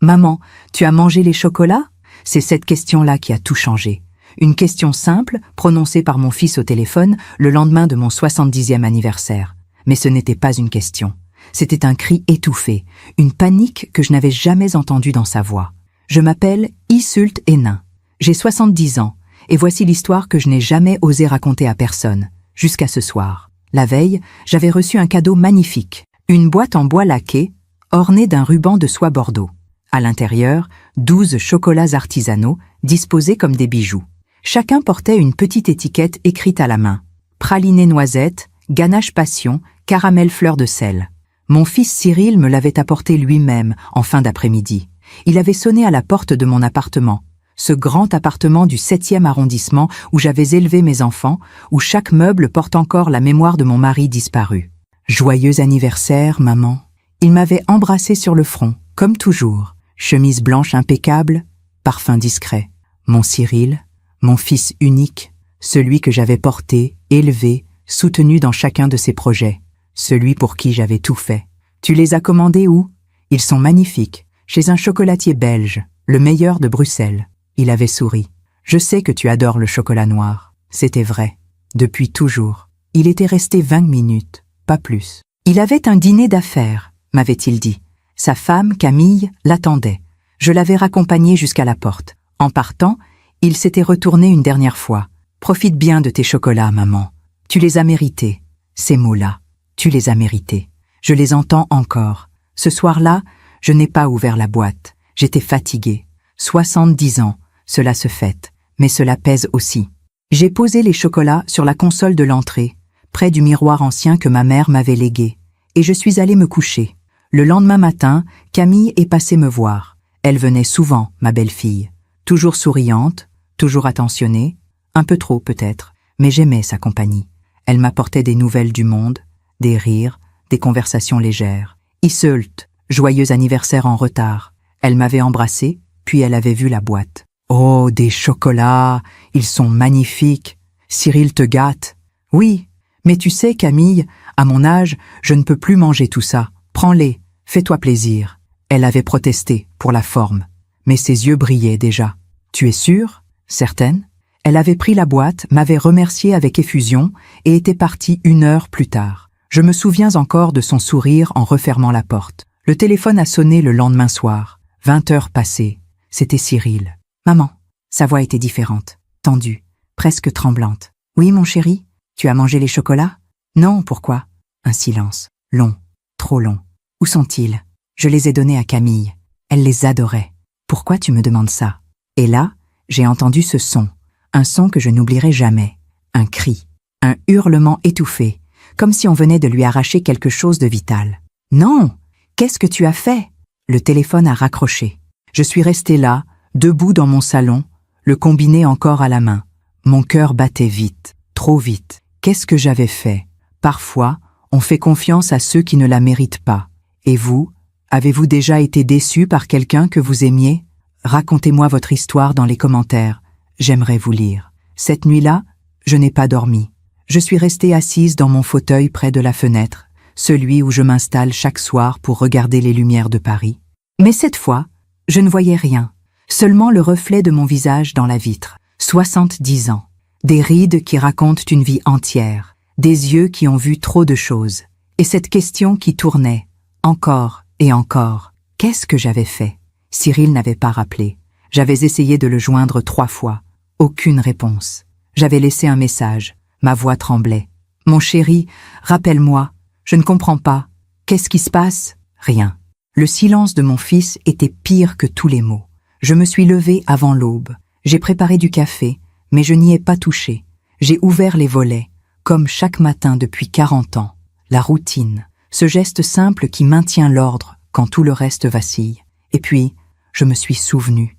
Maman, tu as mangé les chocolats? C'est cette question-là qui a tout changé. Une question simple, prononcée par mon fils au téléphone le lendemain de mon 70e anniversaire. Mais ce n'était pas une question. C'était un cri étouffé, une panique que je n'avais jamais entendue dans sa voix. Je m'appelle Isult Hénin. J'ai 70 ans, et voici l'histoire que je n'ai jamais osé raconter à personne, jusqu'à ce soir. La veille, j'avais reçu un cadeau magnifique, une boîte en bois laqué, ornée d'un ruban de soie bordeaux. À l'intérieur, 12 chocolats artisanaux, disposés comme des bijoux. Chacun portait une petite étiquette écrite à la main. Praliné noisette, ganache passion, caramel fleur de sel. Mon fils Cyril me l'avait apporté lui-même en fin d'après-midi. Il avait sonné à la porte de mon appartement, ce grand appartement du 7e arrondissement où j'avais élevé mes enfants, où chaque meuble porte encore la mémoire de mon mari disparu. Joyeux anniversaire, maman. Il m'avait embrassé sur le front, comme toujours. Chemise blanche impeccable, parfum discret. Mon Cyril, mon fils unique, celui que j'avais porté, élevé, soutenu dans chacun de ses projets, celui pour qui j'avais tout fait. Tu les as commandés où? Ils sont magnifiques, chez un chocolatier belge, le meilleur de Bruxelles. Il avait souri. Je sais que tu adores le chocolat noir. C'était vrai. Depuis toujours. Il était resté 20 minutes, pas plus. Il avait un dîner d'affaires, m'avait-il dit. Sa femme, Camille, l'attendait. Je l'avais raccompagné jusqu'à la porte. En partant, il s'était retourné une dernière fois. Profite bien de tes chocolats, maman. Tu les as mérités. Ces mots-là, tu les as mérités. Je les entends encore. Ce soir-là, je n'ai pas ouvert la boîte. J'étais fatiguée. 70 ans, cela se fête, mais cela pèse aussi. J'ai posé les chocolats sur la console de l'entrée, près du miroir ancien que ma mère m'avait légué, et je suis allée me coucher. Le lendemain matin, Camille est passée me voir. Elle venait souvent, ma belle-fille. Toujours souriante, toujours attentionnée, un peu trop peut-être, mais j'aimais sa compagnie. Elle m'apportait des nouvelles du monde, des rires, des conversations légères. Isult, joyeux anniversaire en retard. Elle m'avait embrassée, puis elle avait vu la boîte. Oh, des chocolats, ils sont magnifiques. Cyril te gâte. Oui, mais tu sais, Camille, à mon âge, je ne peux plus manger tout ça. Prends-les, fais-toi plaisir. Elle avait protesté, pour la forme. Mais ses yeux brillaient déjà. Tu es sûre? Certaine? Elle avait pris la boîte, m'avait remercié avec effusion et était partie 1 heure plus tard. Je me souviens encore de son sourire en refermant la porte. Le téléphone a sonné le lendemain soir. 20 heures passées. C'était Cyril. Maman, sa voix était différente, tendue, presque tremblante. Oui, mon chéri, tu as mangé les chocolats? Non, pourquoi? Un silence, long, trop long. Où sont-ils? Je les ai donnés à Camille. Elle les adorait. Pourquoi tu me demandes ça? Et là, j'ai entendu ce son, un son que je n'oublierai jamais. Un cri, un hurlement étouffé, comme si on venait de lui arracher quelque chose de vital. Non! Qu'est-ce que tu as fait? Le téléphone a raccroché. Je suis restée là, debout dans mon salon, le combiné encore à la main. Mon cœur battait vite, trop vite. Qu'est-ce que j'avais fait? Parfois, on fait confiance à ceux qui ne la méritent pas. Et vous, avez-vous déjà été déçu par quelqu'un que vous aimiez? Racontez-moi votre histoire dans les commentaires. J'aimerais vous lire. Cette nuit-là, je n'ai pas dormi. Je suis restée assise dans mon fauteuil près de la fenêtre, celui où je m'installe chaque soir pour regarder les lumières de Paris. Mais cette fois, je ne voyais rien, seulement le reflet de mon visage dans la vitre. 70 ans, des rides qui racontent une vie entière, des yeux qui ont vu trop de choses, et cette question qui tournait, encore et encore. Qu'est-ce que j'avais fait? Cyril n'avait pas rappelé. J'avais essayé de le joindre 3 fois. Aucune réponse. J'avais laissé un message. Ma voix tremblait. Mon chéri, rappelle-moi. Je ne comprends pas. Qu'est-ce qui se passe? Rien. Le silence de mon fils était pire que tous les mots. Je me suis levée avant l'aube. J'ai préparé du café, mais je n'y ai pas touché. J'ai ouvert les volets, comme chaque matin depuis 40 ans. La routine, ce geste simple qui maintient l'ordre quand tout le reste vacille. Et puis, je me suis souvenue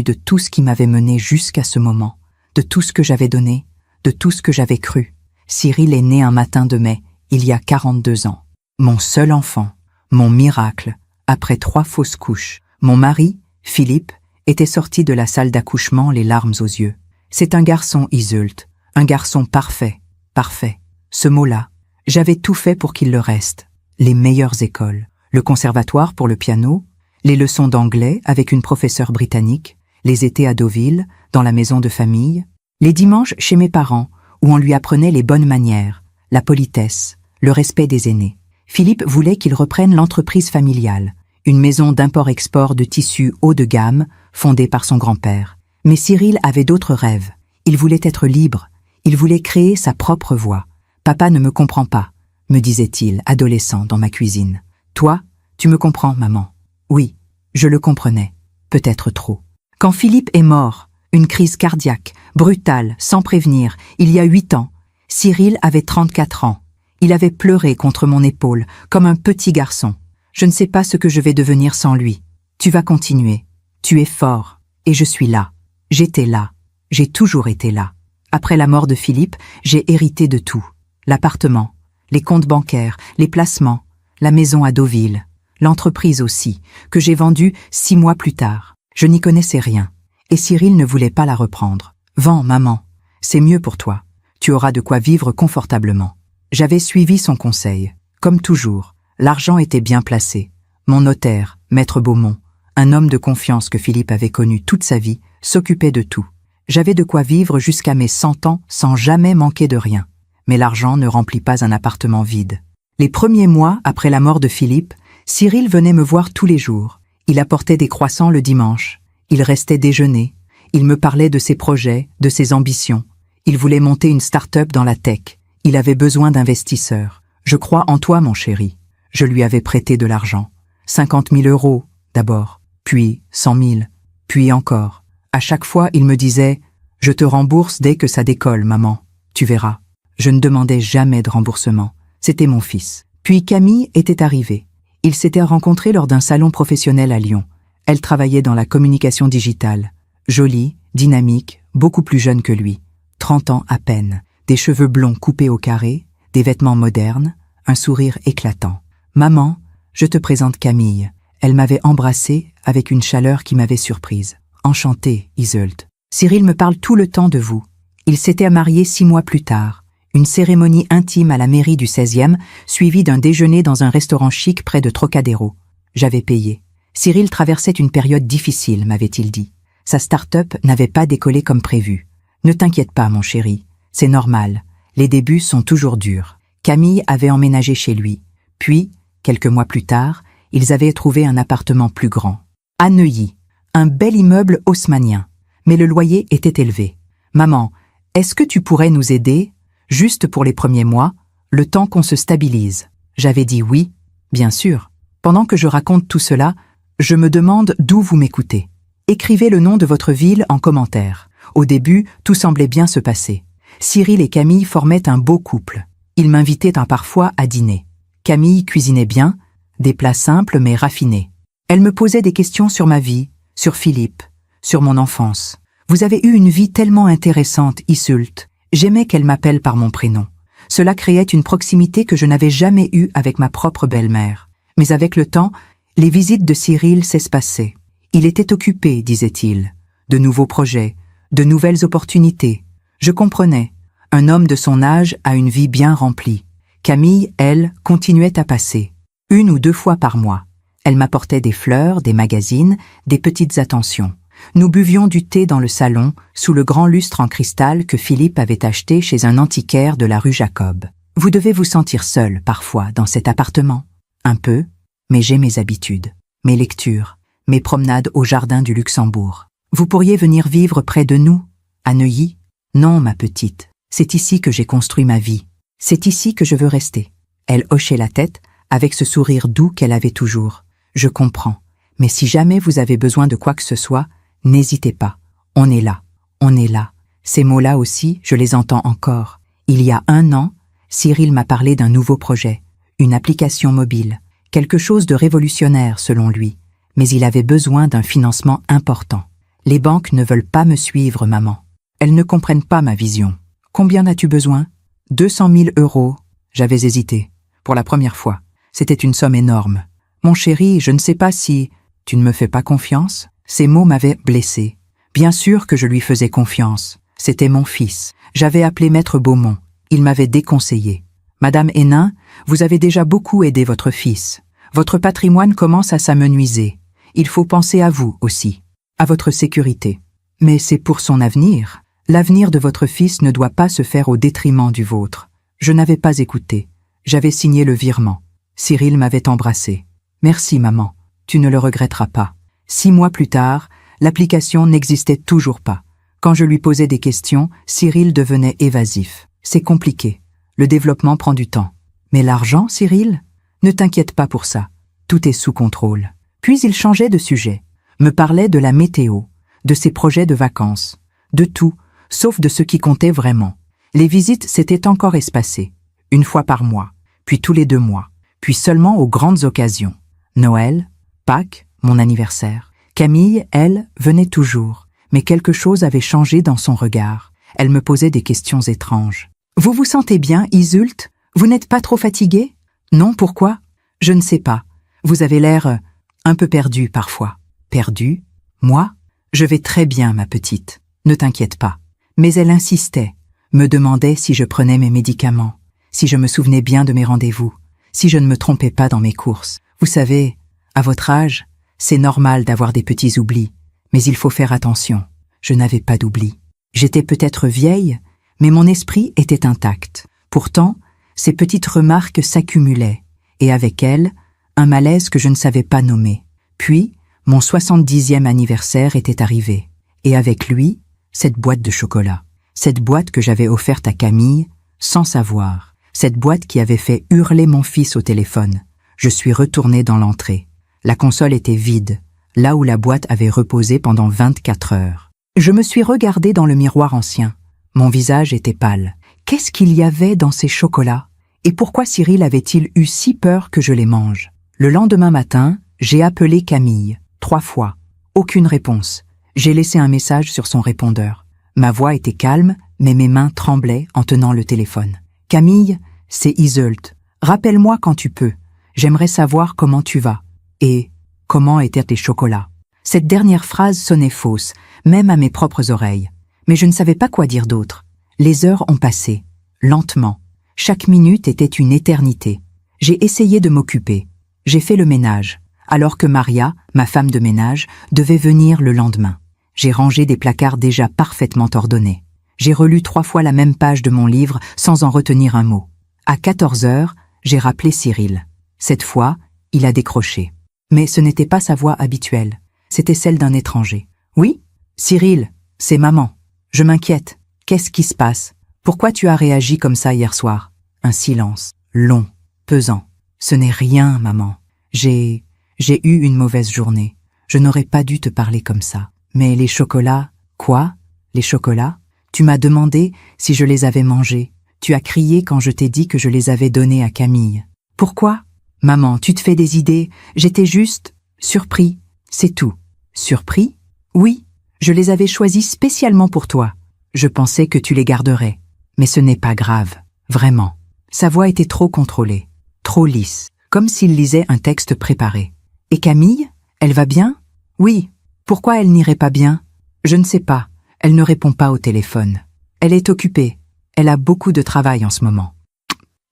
de tout ce qui m'avait mené jusqu'à ce moment, de tout ce que j'avais donné, de tout ce que j'avais cru. Cyril est né un matin de mai, il y a 42 ans. Mon seul enfant, mon miracle, après 3 fausses couches. Mon mari, Philippe, était sorti de la salle d'accouchement les larmes aux yeux. C'est un garçon, Isult, un garçon parfait, parfait. Ce mot-là, j'avais tout fait pour qu'il le reste. Les meilleures écoles, le conservatoire pour le piano, Les leçons d'anglais avec une professeure britannique, les étés à Deauville, dans la maison de famille, les dimanches chez mes parents, où on lui apprenait les bonnes manières, la politesse, le respect des aînés. Philippe voulait qu'il reprenne l'entreprise familiale, une maison d'import-export de tissus haut de gamme, fondée par son grand-père. Mais Cyril avait d'autres rêves. Il voulait être libre, il voulait créer sa propre voie. « Papa ne me comprend pas », me disait-il, adolescent, dans ma cuisine. « Toi, tu me comprends, maman ?» Oui, je le comprenais, peut-être trop. Quand Philippe est mort, une crise cardiaque, brutale, sans prévenir, il y a 8 ans, Cyril avait 34 ans. Il avait pleuré contre mon épaule, comme un petit garçon. Je ne sais pas ce que je vais devenir sans lui. Tu vas continuer. Tu es fort. Et je suis là. J'étais là. J'ai toujours été là. Après la mort de Philippe, j'ai hérité de tout. L'appartement, les comptes bancaires, les placements, la maison à Deauville, l'entreprise aussi, que j'ai vendue 6 mois plus tard. Je n'y connaissais rien. Et Cyril ne voulait pas la reprendre. « Vends, maman. C'est mieux pour toi. Tu auras de quoi vivre confortablement. » J'avais suivi son conseil. Comme toujours, l'argent était bien placé. Mon notaire, Maître Beaumont, un homme de confiance que Philippe avait connu toute sa vie, s'occupait de tout. J'avais de quoi vivre jusqu'à mes 100 ans sans jamais manquer de rien. Mais l'argent ne remplit pas un appartement vide. Les premiers mois après la mort de Philippe, Cyril venait me voir tous les jours. Il apportait des croissants le dimanche. Il restait déjeuner. Il me parlait de ses projets, de ses ambitions. Il voulait monter une start-up dans la tech. Il avait besoin d'investisseurs. « Je crois en toi, mon chéri. » Je lui avais prêté de l'argent. 50 000 euros, d'abord, puis 100 000, puis encore. À chaque fois, il me disait « Je te rembourse dès que ça décolle, maman. Tu verras. » Je ne demandais jamais de remboursement. C'était mon fils. Puis Camille était arrivée. Ils s'étaient rencontrés lors d'un salon professionnel à Lyon. Elle travaillait dans la communication digitale. Jolie, dynamique, beaucoup plus jeune que lui. 30 ans à peine. Des cheveux blonds coupés au carré, des vêtements modernes, un sourire éclatant. « Maman, je te présente Camille. » Elle m'avait embrassée avec une chaleur qui m'avait surprise. « Enchantée, Iseult. Cyril me parle tout le temps de vous. » Il s'était marié 6 mois plus tard. Une cérémonie intime à la mairie du 16e, suivie d'un déjeuner dans un restaurant chic près de Trocadéro. J'avais payé. Cyril traversait une période difficile, m'avait-il dit. Sa start-up n'avait pas décollé comme prévu. « Ne t'inquiète pas, mon chéri. C'est normal. Les débuts sont toujours durs. » Camille avait emménagé chez lui. Puis, quelques mois plus tard, ils avaient trouvé un appartement plus grand. À Neuilly, un bel immeuble haussmannien. Mais le loyer était élevé. « Maman, est-ce que tu pourrais nous aider ? Juste pour les premiers mois, le temps qu'on se stabilise. » J'avais dit oui, bien sûr. Pendant que je raconte tout cela, je me demande d'où vous m'écoutez. Écrivez le nom de votre ville en commentaire. Au début, tout semblait bien se passer. Cyril et Camille formaient un beau couple. Ils m'invitaient parfois à dîner. Camille cuisinait bien, des plats simples mais raffinés. Elle me posait des questions sur ma vie, sur Philippe, sur mon enfance. « Vous avez eu une vie tellement intéressante, Iseult. » J'aimais qu'elle m'appelle par mon prénom. Cela créait une proximité que je n'avais jamais eue avec ma propre belle-mère. Mais avec le temps, les visites de Cyril s'espaçaient. Il était occupé, disait-il. De nouveaux projets, de nouvelles opportunités. Je comprenais. Un homme de son âge a une vie bien remplie. Camille, elle, continuait à passer. 1 ou 2 fois par mois. Elle m'apportait des fleurs, des magazines, des petites attentions. Nous buvions du thé dans le salon, sous le grand lustre en cristal que Philippe avait acheté chez un antiquaire de la rue Jacob. Vous devez vous sentir seul, parfois, dans cet appartement. Un peu, mais j'ai mes habitudes, mes lectures, mes promenades au jardin du Luxembourg. Vous pourriez venir vivre près de nous, à Neuilly? Non, ma petite, c'est ici que j'ai construit ma vie. C'est ici que je veux rester. Elle hochait la tête, avec ce sourire doux qu'elle avait toujours. Je comprends, mais si jamais vous avez besoin de quoi que ce soit, n'hésitez pas, on est là, on est là. Ces mots-là aussi, je les entends encore. Il y a 1 an, Cyril m'a parlé d'un nouveau projet, une application mobile, quelque chose de révolutionnaire selon lui, mais il avait besoin d'un financement important. Les banques ne veulent pas me suivre, maman. Elles ne comprennent pas ma vision. Combien as-tu besoin? 200 000 euros. J'avais hésité. Pour la première fois. C'était une somme énorme. Mon chéri, je ne sais pas si... Tu ne me fais pas confiance? Ces mots m'avaient blessé. Bien sûr que je lui faisais confiance. C'était mon fils. J'avais appelé Maître Beaumont. Il m'avait déconseillé. Madame Hénin, vous avez déjà beaucoup aidé votre fils. Votre patrimoine commence à s'amenuiser. Il faut penser à vous aussi, à votre sécurité. Mais c'est pour son avenir. L'avenir de votre fils ne doit pas se faire au détriment du vôtre. Je n'avais pas écouté. J'avais signé le virement. Cyril m'avait embrassé. Merci, maman. Tu ne le regretteras pas. 6 mois plus tard, l'application n'existait toujours pas. Quand je lui posais des questions, Cyril devenait évasif. C'est compliqué. Le développement prend du temps. Mais l'argent, Cyril? Ne t'inquiète pas pour ça. Tout est sous contrôle. Puis il changeait de sujet. Me parlait de la météo, de ses projets de vacances, de tout, sauf de ce qui comptait vraiment. Les visites s'étaient encore espacées. 1 fois par mois, puis tous les 2 mois, puis seulement aux grandes occasions. Noël, Pâques, mon anniversaire. Camille, elle, venait toujours, mais quelque chose avait changé dans son regard. Elle me posait des questions étranges. « Vous vous sentez bien, Iseult? Vous n'êtes pas trop fatigué? »« Non, pourquoi? »« Je ne sais pas. Vous avez l'air un peu perdu parfois. »« Perdu? Moi? Je vais très bien, ma petite. Ne t'inquiète pas. » Mais elle insistait, me demandait si je prenais mes médicaments, si je me souvenais bien de mes rendez-vous, si je ne me trompais pas dans mes courses. Vous savez, à votre âge, c'est normal d'avoir des petits oublis, mais il faut faire attention. Je n'avais pas d'oubli. J'étais peut-être vieille, mais mon esprit était intact. Pourtant, ces petites remarques s'accumulaient, et avec elles, un malaise que je ne savais pas nommer. Puis, mon 70e anniversaire était arrivé, et avec lui, cette boîte de chocolat. Cette boîte que j'avais offerte à Camille, sans savoir. Cette boîte qui avait fait hurler mon fils au téléphone. Je suis retournée dans l'entrée. La console était vide, là où la boîte avait reposé pendant 24 heures. Je me suis regardée dans le miroir ancien. Mon visage était pâle. Qu'est-ce qu'il y avait dans ces chocolats? Et pourquoi Cyril avait-il eu si peur que je les mange? Le lendemain matin, j'ai appelé Camille, 3 fois. Aucune réponse. J'ai laissé un message sur son répondeur. Ma voix était calme, mais mes mains tremblaient en tenant le téléphone. « Camille, c'est Iseult. Rappelle-moi quand tu peux. J'aimerais savoir comment tu vas. Et comment étaient tes chocolats ?» Cette dernière phrase sonnait fausse, même à mes propres oreilles. Mais je ne savais pas quoi dire d'autre. Les heures ont passé, lentement. Chaque minute était une éternité. J'ai essayé de m'occuper. J'ai fait le ménage, alors que Maria, ma femme de ménage, devait venir le lendemain. J'ai rangé des placards déjà parfaitement ordonnés. J'ai relu 3 fois la même page de mon livre sans en retenir un mot. À 14 heures, j'ai rappelé Cyril. Cette fois, il a décroché. Mais ce n'était pas sa voix habituelle. C'était celle d'un étranger. « Oui, Cyril, c'est maman. Je m'inquiète. Qu'est-ce qui se passe? Pourquoi tu as réagi comme ça hier soir ?» Un silence, long, pesant. « Ce n'est rien, maman. J'ai eu une mauvaise journée. Je n'aurais pas dû te parler comme ça. Mais les chocolats... » « Quoi? Les chocolats? Tu m'as demandé si je les avais mangés. Tu as crié quand je t'ai dit que je les avais donnés à Camille. Pourquoi? Maman, tu te fais des idées. J'étais juste... surpris. C'est tout. Surpris? Oui. Je les avais choisis spécialement pour toi. Je pensais que tu les garderais. Mais ce n'est pas grave. Vraiment. » Sa voix était trop contrôlée, trop lisse, comme s'il lisait un texte préparé. « Et Camille? Elle va bien? » « Oui. Pourquoi elle n'irait pas bien? » « Je ne sais pas. Elle ne répond pas au téléphone. Elle est occupée. Elle a beaucoup de travail en ce moment. »«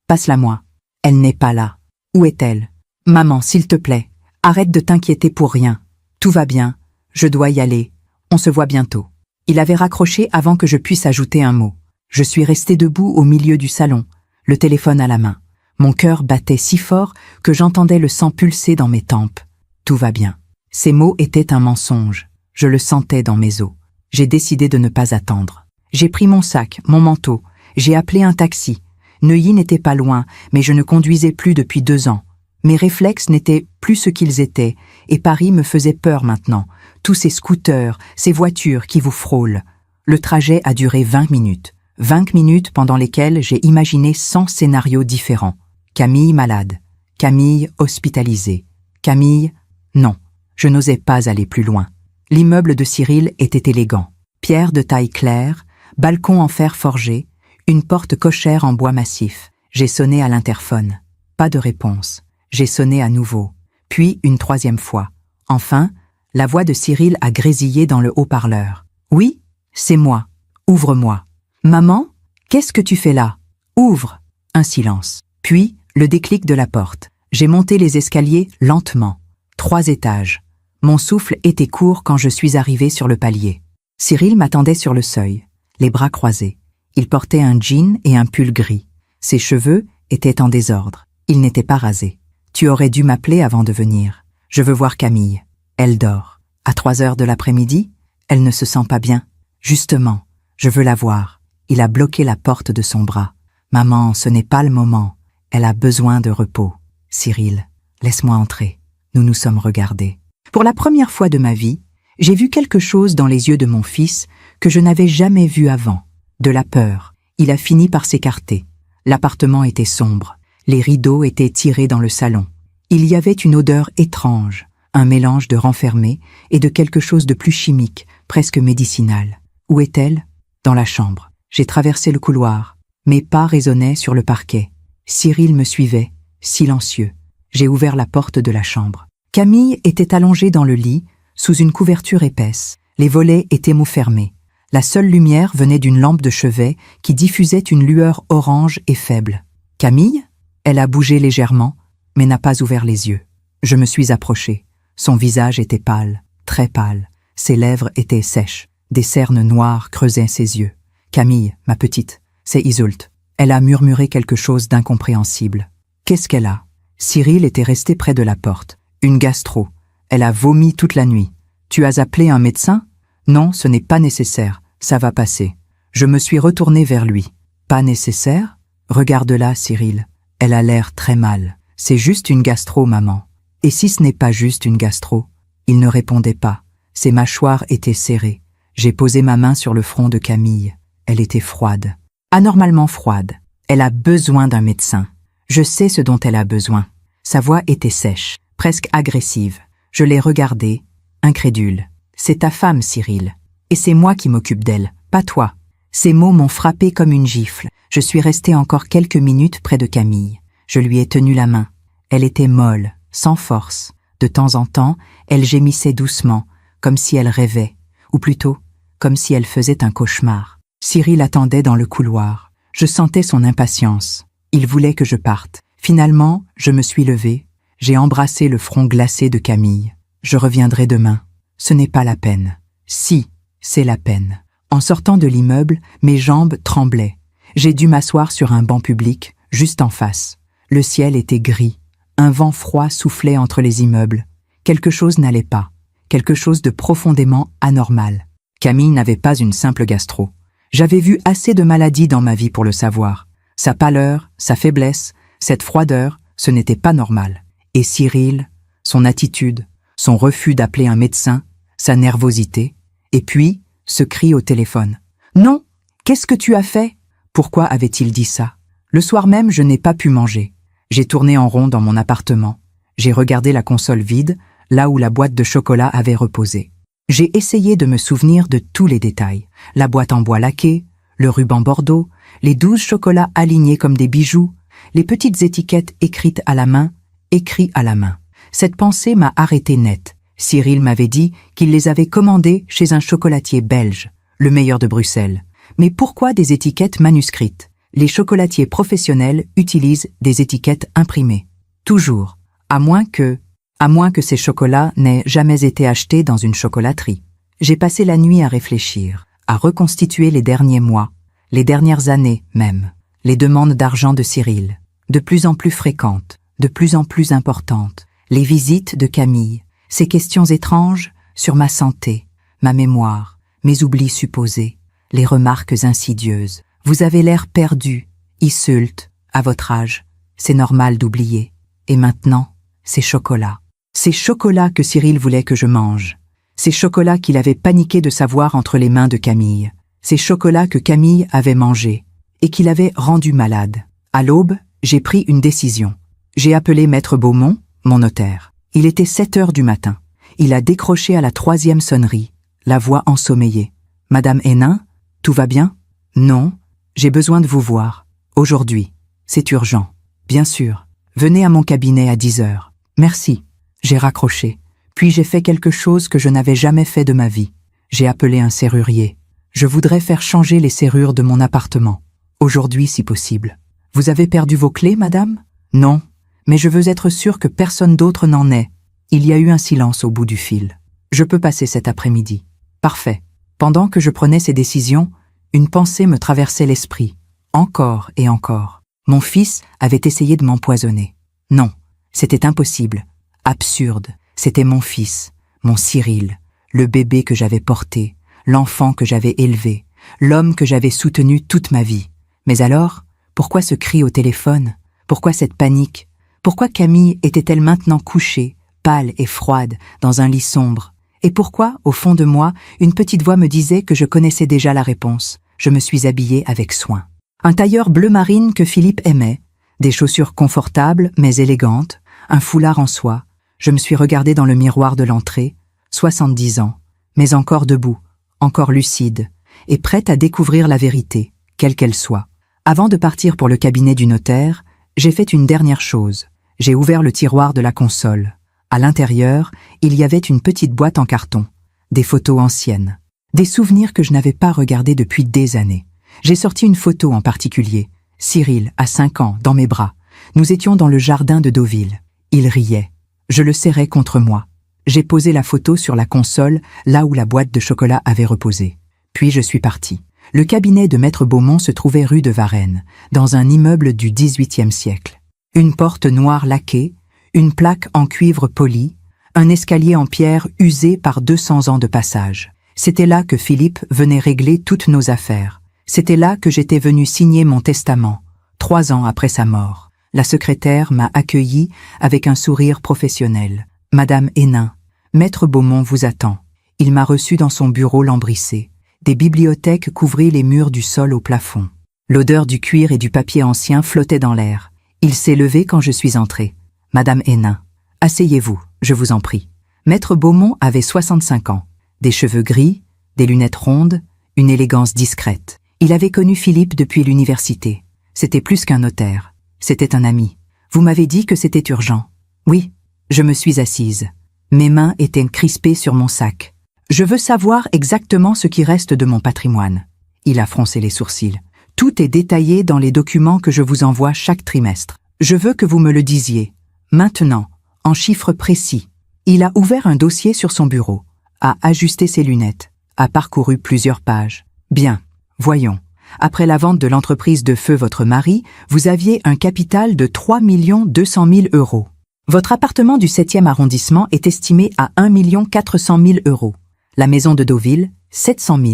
Passe-la-moi. » »« Elle n'est pas là. Où est-elle? »« Maman, s'il te plaît, arrête de t'inquiéter pour rien. Tout va bien. Je dois y aller. On se voit bientôt. » Il avait raccroché avant que je puisse ajouter un mot. Je suis restée debout au milieu du salon, le téléphone à la main. Mon cœur battait si fort que j'entendais le sang pulser dans mes tempes. Tout va bien. Ces mots étaient un mensonge. Je le sentais dans mes os. J'ai décidé de ne pas attendre. J'ai pris mon sac, mon manteau. J'ai appelé un taxi. Neuilly n'était pas loin, mais je ne conduisais plus depuis 2 ans. Mes réflexes n'étaient plus ce qu'ils étaient, et Paris me faisait peur maintenant. Tous ces scooters, ces voitures qui vous frôlent. Le trajet a duré 20 minutes. 20 minutes pendant lesquelles j'ai imaginé 100 scénarios différents. Camille malade. Camille hospitalisée. Camille... Non, je n'osais pas aller plus loin. L'immeuble de Cyril était élégant. Pierre de taille claire, balcon en fer forgé, une porte cochère en bois massif. J'ai sonné à l'interphone. Pas de réponse. J'ai sonné à nouveau. Puis une 3e fois. Enfin, la voix de Cyril a grésillé dans le haut-parleur. « Oui, c'est moi. Ouvre-moi. »« Maman, qu'est-ce que tu fais là? Ouvre !» Un silence. Puis, le déclic de la porte. J'ai monté les escaliers lentement. 3 étages. Mon souffle était court quand je suis arrivée sur le palier. Cyril m'attendait sur le seuil, les bras croisés. Il portait un jean et un pull gris. Ses cheveux étaient en désordre. Il n'était pas rasé. Tu aurais dû m'appeler avant de venir. Je veux voir Camille. Elle dort. À 3 heures de l'après-midi, elle ne se sent pas bien. Justement, je veux la voir. Il a bloqué la porte de son bras. Maman, ce n'est pas le moment. Elle a besoin de repos. Cyril, laisse-moi entrer. Nous nous sommes regardés. Pour la première fois de ma vie, j'ai vu quelque chose dans les yeux de mon fils que je n'avais jamais vu avant. De la peur. Il a fini par s'écarter. L'appartement était sombre. Les rideaux étaient tirés dans le salon. Il y avait une odeur étrange, un mélange de renfermé et de quelque chose de plus chimique, presque médicinal. Où est-elle? Dans la chambre. J'ai traversé le couloir. Mes pas résonnaient sur le parquet. Cyril me suivait, silencieux. J'ai ouvert la porte de la chambre. Camille était allongée dans le lit, sous une couverture épaisse. Les volets étaient fermés. La seule lumière venait d'une lampe de chevet qui diffusait une lueur orange et faible. Camille? Elle a bougé légèrement, mais n'a pas ouvert les yeux. Je me suis approché. Son visage était pâle, très pâle. Ses lèvres étaient sèches. Des cernes noires creusaient ses yeux. Camille, ma petite, c'est Iseult. Elle a murmuré quelque chose d'incompréhensible. Qu'est-ce qu'elle a? Cyril était resté près de la porte. Une gastro. Elle a vomi toute la nuit. Tu as appelé un médecin? Non, ce n'est pas nécessaire. Ça va passer. Je me suis retourné vers lui. Pas nécessaire? Regarde-la, Cyril. Elle a l'air très mal. C'est juste une gastro, maman. Et si ce n'est pas juste une gastro? Il ne répondait pas. Ses mâchoires étaient serrées. J'ai posé ma main sur le front de Camille. Elle était froide. Anormalement froide. Elle a besoin d'un médecin. Je sais ce dont elle a besoin. Sa voix était sèche, presque agressive. Je l'ai regardée, incrédule. C'est ta femme, Cyril. Et c'est moi qui m'occupe d'elle, pas toi. Ces mots m'ont frappé comme une gifle. Je suis restée encore quelques minutes près de Camille. Je lui ai tenu la main. Elle était molle, sans force. De temps en temps, elle gémissait doucement, comme si elle rêvait, ou plutôt, comme si elle faisait un cauchemar. Cyril attendait dans le couloir. Je sentais son impatience. Il voulait que je parte. Finalement, je me suis levée. J'ai embrassé le front glacé de Camille. Je reviendrai demain. Ce n'est pas la peine. Si, c'est la peine. En sortant de l'immeuble, mes jambes tremblaient. J'ai dû m'asseoir sur un banc public, juste en face. Le ciel était gris. Un vent froid soufflait entre les immeubles. Quelque chose n'allait pas. Quelque chose de profondément anormal. Camille n'avait pas une simple gastro. J'avais vu assez de maladies dans ma vie pour le savoir. Sa pâleur, sa faiblesse, cette froideur, ce n'était pas normal. Et Cyril, son attitude, son refus d'appeler un médecin, sa nervosité, et puis ce cri au téléphone. « Non, qu'est-ce que tu as fait ?» Pourquoi avait-il dit ça? Le soir même, je n'ai pas pu manger. J'ai tourné en rond dans mon appartement. J'ai regardé la console vide, là où la boîte de chocolat avait reposé. J'ai essayé de me souvenir de tous les détails. La boîte en bois laqué, le ruban bordeaux, les 12 chocolats alignés comme des bijoux, les petites étiquettes écrites à la main, écrits à la main. Cette pensée m'a arrêté net. Cyril m'avait dit qu'il les avait commandés chez un chocolatier belge, le meilleur de Bruxelles. Mais pourquoi des étiquettes manuscrites? Les chocolatiers professionnels utilisent des étiquettes imprimées. Toujours. À moins que ces chocolats n'aient jamais été achetés dans une chocolaterie. J'ai passé la nuit à réfléchir, à reconstituer les derniers mois, les dernières années même, les demandes d'argent de Cyril, de plus en plus fréquentes, de plus en plus importantes, les visites de Camille, ces questions étranges sur ma santé, ma mémoire, mes oublis supposés, les remarques insidieuses. Vous avez l'air perdu, Iseult, à votre âge. C'est normal d'oublier. Et maintenant, ces chocolats. Ces chocolats que Cyril voulait que je mange. Ces chocolats qu'il avait paniqué de savoir entre les mains de Camille. Ces chocolats que Camille avait mangés et qu'il avait rendu malade. À l'aube, j'ai pris une décision. J'ai appelé Maître Beaumont, mon notaire. Il était 7 heures du matin. Il a décroché à la 3e sonnerie, la voix ensommeillée. « Madame Hénin, tout va bien ?»« Non, j'ai besoin de vous voir. Aujourd'hui. C'est urgent. »« Bien sûr. Venez à mon cabinet à 10 heures. »« Merci. » J'ai raccroché. Puis j'ai fait quelque chose que je n'avais jamais fait de ma vie. J'ai appelé un serrurier. Je voudrais faire changer les serrures de mon appartement. Aujourd'hui, si possible. « Vous avez perdu vos clés, madame ?»« Non, mais je veux être sûr que personne d'autre n'en ait. » Il y a eu un silence au bout du fil. Je peux passer cet après-midi. Parfait. Pendant que je prenais ces décisions, une pensée me traversait l'esprit. Encore et encore. Mon fils avait essayé de m'empoisonner. Non, c'était impossible. Absurde. C'était mon fils, mon Cyril, le bébé que j'avais porté, l'enfant que j'avais élevé, l'homme que j'avais soutenu toute ma vie. Mais alors, pourquoi ce cri au téléphone? Pourquoi cette panique? Pourquoi Camille était-elle maintenant couchée, pâle et froide, dans un lit sombre? Et pourquoi, au fond de moi, une petite voix me disait que je connaissais déjà la réponse? Je me suis habillée avec soin. Un tailleur bleu marine que Philippe aimait, des chaussures confortables mais élégantes, un foulard en soie. Je me suis regardée dans le miroir de l'entrée, 70 ans, mais encore debout, encore lucide, et prête à découvrir la vérité, quelle qu'elle soit. Avant de partir pour le cabinet du notaire, j'ai fait une dernière chose. J'ai ouvert le tiroir de la console. À l'intérieur, il y avait une petite boîte en carton, des photos anciennes, des souvenirs que je n'avais pas regardés depuis des années. J'ai sorti une photo en particulier. Cyril, à 5 ans, dans mes bras. Nous étions dans le jardin de Deauville. Il riait. Je le serrais contre moi. J'ai posé la photo sur la console, là où la boîte de chocolat avait reposé. Puis je suis parti. Le cabinet de Maître Beaumont se trouvait rue de Varennes, dans un immeuble du XVIIIe siècle. Une porte noire laquée, une plaque en cuivre poli, un escalier en pierre usé par 200 ans de passage. C'était là que Philippe venait régler toutes nos affaires. C'était là que j'étais venu signer mon testament, 3 ans après sa mort. La secrétaire m'a accueilli avec un sourire professionnel. « Madame Hénin, Maître Beaumont vous attend. » Il m'a reçu dans son bureau lambrissé. Des bibliothèques couvraient les murs du sol au plafond. L'odeur du cuir et du papier ancien flottait dans l'air. Il s'est levé quand je suis entrée. « Madame Hénin, asseyez-vous, je vous en prie. » Maître Beaumont avait 65 ans, des cheveux gris, des lunettes rondes, une élégance discrète. Il avait connu Philippe depuis l'université. C'était plus qu'un notaire. C'était un ami. Vous m'avez dit que c'était urgent. Oui, je me suis assise. Mes mains étaient crispées sur mon sac. Je veux savoir exactement ce qui reste de mon patrimoine. Il a froncé les sourcils. Tout est détaillé dans les documents que je vous envoie chaque trimestre. Je veux que vous me le disiez. Maintenant, en chiffres précis. Il a ouvert un dossier sur son bureau, a ajusté ses lunettes, a parcouru plusieurs pages. Bien, voyons. Après la vente de l'entreprise de feu votre mari, vous aviez un capital de 3 200 000 €. Votre appartement du 7e arrondissement est estimé à 1 400 000 €. La maison de Deauville, 700 000.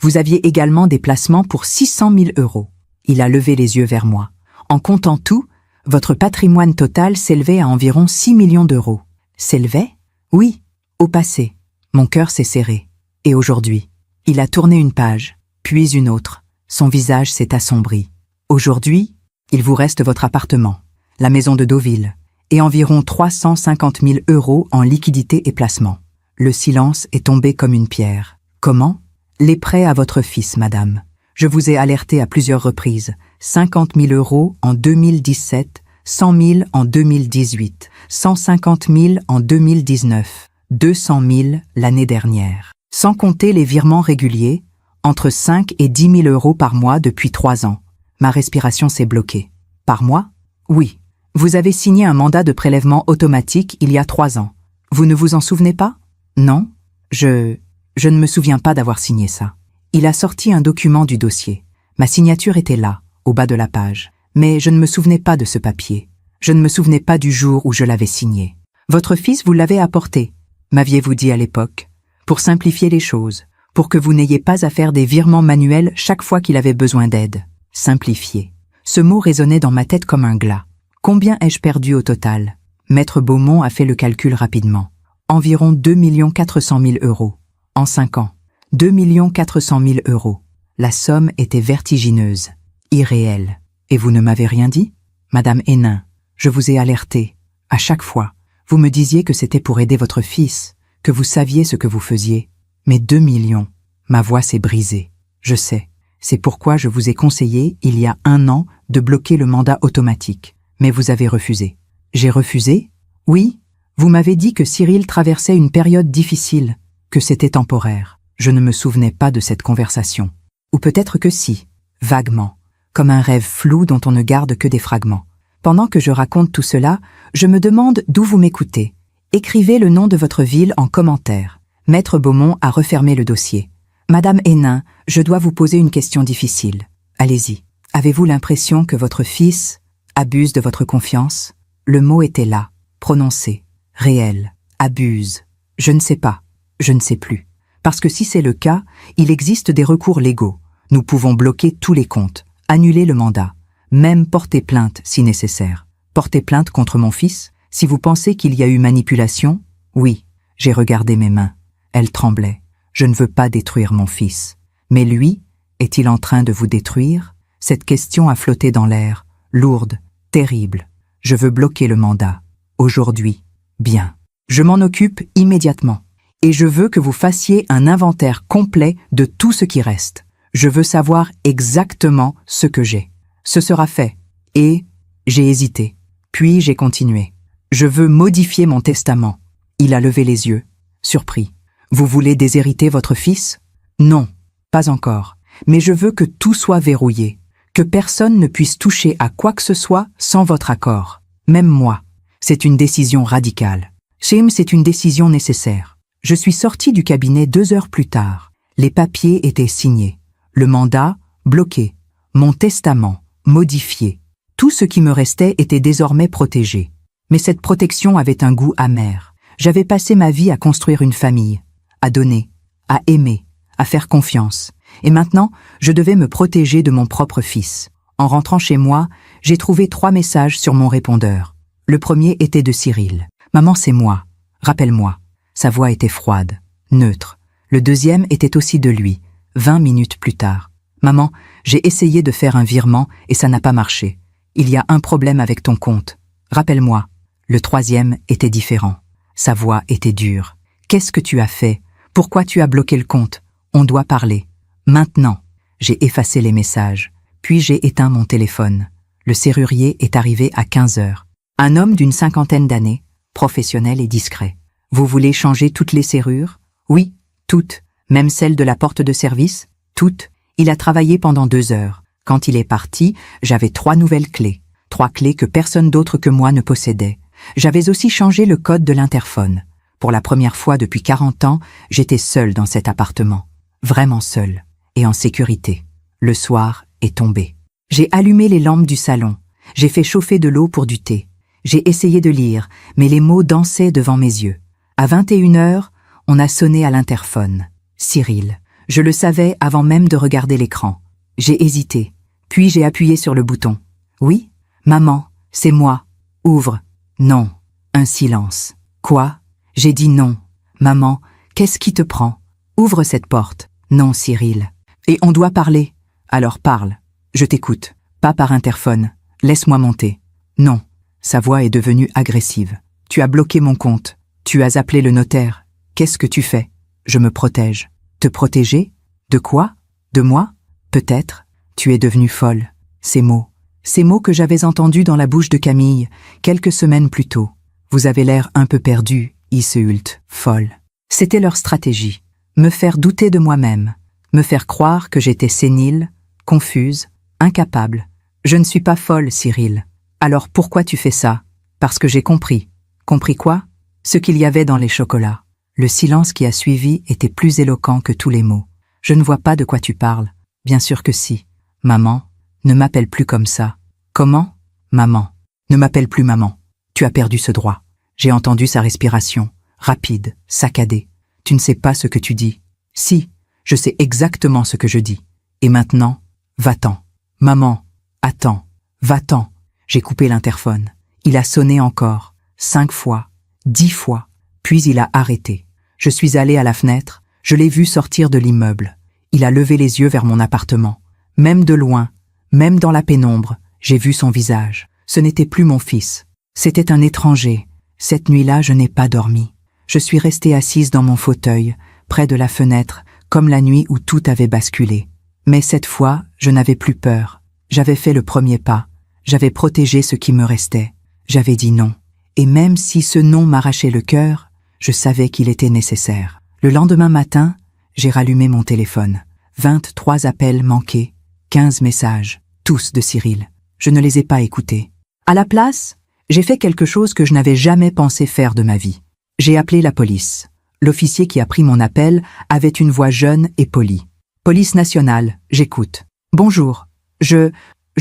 Vous aviez également des placements pour 600 000 €. Il a levé les yeux vers moi. En comptant tout, votre patrimoine total s'élevait à environ 6 millions d'euros. S'élevait? Oui, au passé. Mon cœur s'est serré. Et aujourd'hui? Il a tourné une page, puis une autre. Son visage s'est assombri. Aujourd'hui, il vous reste votre appartement, la maison de Deauville, et environ 350 000 € en liquidités et placements. Le silence est tombé comme une pierre. Comment? Les prêts à votre fils, madame. Je vous ai alerté à plusieurs reprises. 50 000 € en 2017, 100 000 en 2018, 150 000 en 2019, 200 000 l'année dernière. Sans compter les virements réguliers, entre 5 et 10 000 € par mois depuis 3 ans. Ma respiration s'est bloquée. Par mois? Oui. Vous avez signé un mandat de prélèvement automatique il y a 3 ans. Vous ne vous en souvenez pas? Non. Je ne me souviens pas d'avoir signé ça. Il a sorti un document du dossier. Ma signature était là, au bas de la page. Mais je ne me souvenais pas de ce papier. Je ne me souvenais pas du jour où je l'avais signé. Votre fils vous l'avait apporté, m'aviez-vous dit à l'époque, pour simplifier les choses, pour que vous n'ayez pas à faire des virements manuels chaque fois qu'il avait besoin d'aide. Simplifier. Ce mot résonnait dans ma tête comme un glas. Combien ai-je perdu au total? Maître Beaumont a fait le calcul rapidement. Environ 2 400 000 €. En 5 ans. 2 400 000 €. La somme était vertigineuse, irréelle. Et vous ne m'avez rien dit? Madame Hénin, je vous ai alerté. À chaque fois, vous me disiez que c'était pour aider votre fils, que vous saviez ce que vous faisiez. Mais 2 millions, ma voix s'est brisée. Je sais. C'est pourquoi je vous ai conseillé, il y a 1 an, de bloquer le mandat automatique. Mais vous avez refusé. J'ai refusé? Oui. Vous m'avez dit que Cyril traversait une période difficile, que c'était temporaire. Je ne me souvenais pas de cette conversation. Ou peut-être que si, vaguement, comme un rêve flou dont on ne garde que des fragments. Pendant que je raconte tout cela, je me demande d'où vous m'écoutez. Écrivez le nom de votre ville en commentaire. Maître Beaumont a refermé le dossier. Madame Hénin, je dois vous poser une question difficile. Allez-y. Avez-vous l'impression que votre fils abuse de votre confiance? Le mot était là, prononcé. Réel. Abuse. Je ne sais pas. Je ne sais plus. Parce que si c'est le cas, il existe des recours légaux. Nous pouvons bloquer tous les comptes, annuler le mandat, même porter plainte si nécessaire. Porter plainte contre mon fils? Si vous pensez qu'il y a eu manipulation? Oui, j'ai regardé mes mains. Elles tremblaient. Je ne veux pas détruire mon fils. Mais lui, est-il en train de vous détruire? Cette question a flotté dans l'air, lourde, terrible. Je veux bloquer le mandat. Aujourd'hui. Bien. Je m'en occupe immédiatement. Et je veux que vous fassiez un inventaire complet de tout ce qui reste. Je veux savoir exactement ce que j'ai. Ce sera fait. Et j'ai hésité. Puis j'ai continué. Je veux modifier mon testament. Il a levé les yeux, surpris. Vous voulez déshériter votre fils? Non, pas encore. Mais je veux que tout soit verrouillé. Que personne ne puisse toucher à quoi que ce soit sans votre accord. Même moi. C'est une décision radicale. Sim, c'est une décision nécessaire. Je suis sorti du cabinet 2 heures plus tard. Les papiers étaient signés. Le mandat, bloqué. Mon testament, modifié. Tout ce qui me restait était désormais protégé. Mais cette protection avait un goût amer. J'avais passé ma vie à construire une famille, à donner, à aimer, à faire confiance. Et maintenant, je devais me protéger de mon propre fils. En rentrant chez moi, j'ai trouvé 3 messages sur mon répondeur. Le premier était de Cyril. « Maman, c'est moi. Rappelle-moi. » Sa voix était froide, neutre. Le deuxième était aussi de lui, 20 minutes plus tard. « Maman, j'ai essayé de faire un virement et ça n'a pas marché. Il y a un problème avec ton compte. Rappelle-moi. » Le troisième était différent. Sa voix était dure. « Qu'est-ce que tu as fait? Pourquoi tu as bloqué le compte? On doit parler. Maintenant. » J'ai effacé les messages. Puis j'ai éteint mon téléphone. Le serrurier est arrivé à 15 heures. Un homme d'une 50aine d'années, professionnel et discret. « Vous voulez changer toutes les serrures? » « Oui, toutes. Même celles de la porte de service? Toutes. » Il a travaillé pendant 2 heures. Quand il est parti, j'avais 3 nouvelles clés. 3 clés que personne d'autre que moi ne possédait. J'avais aussi changé le code de l'interphone. Pour la première fois depuis 40 ans, j'étais seule dans cet appartement. Vraiment seule. Et en sécurité. Le soir est tombé. J'ai allumé les lampes du salon. J'ai fait chauffer de l'eau pour du thé. J'ai essayé de lire, mais les mots dansaient devant mes yeux. À 21 heures, on a sonné à l'interphone. Cyril. Je le savais avant même de regarder l'écran. J'ai hésité. Puis j'ai appuyé sur le bouton. Oui? Maman, c'est moi. Ouvre. Non. Un silence. Quoi? J'ai dit non. Maman, qu'est-ce qui te prend? Ouvre cette porte. Non, Cyril. Et on doit parler. Alors parle. Je t'écoute. Pas par interphone. Laisse-moi monter. Non. Sa voix est devenue agressive. Tu as bloqué mon compte. Tu as appelé le notaire. Qu'est-ce que tu fais? Je me protège. Te protéger? De quoi? De moi? Peut-être. Tu es devenue folle. Ces mots que j'avais entendus dans la bouche de Camille, quelques semaines plus tôt. Vous avez l'air un peu perdu, Isseult, folle. C'était leur stratégie. Me faire douter de moi-même. Me faire croire que j'étais sénile, confuse, incapable. Je ne suis pas folle, Cyril. Alors pourquoi tu fais ça? Parce que j'ai compris. Compris quoi? Ce qu'il y avait dans les chocolats. Le silence qui a suivi était plus éloquent que tous les mots. Je ne vois pas de quoi tu parles. Bien sûr que si. Maman, ne m'appelle plus comme ça. Comment? Maman. Ne m'appelle plus maman. Tu as perdu ce droit. J'ai entendu sa respiration, rapide, saccadée. Tu ne sais pas ce que tu dis. Si, je sais exactement ce que je dis. Et maintenant, va-t'en. Maman, attends, va-t'en. J'ai coupé l'interphone. Il a sonné encore, 5 fois, 10 fois, puis il a arrêté. Je suis allée à la fenêtre, je l'ai vu sortir de l'immeuble. Il a levé les yeux vers mon appartement. Même de loin, même dans la pénombre, j'ai vu son visage. Ce n'était plus mon fils. C'était un étranger. Cette nuit-là, je n'ai pas dormi. Je suis restée assise dans mon fauteuil, près de la fenêtre, comme la nuit où tout avait basculé. Mais cette fois, je n'avais plus peur. J'avais fait le premier pas. J'avais protégé ce qui me restait. J'avais dit non. Et même si ce non m'arrachait le cœur, je savais qu'il était nécessaire. Le lendemain matin, j'ai rallumé mon téléphone. 23 appels manqués, 15 messages, tous de Cyril. Je ne les ai pas écoutés. À la place, j'ai fait quelque chose que je n'avais jamais pensé faire de ma vie. J'ai appelé la police. L'officier qui a pris mon appel avait une voix jeune et polie. Police nationale, j'écoute. Bonjour. Je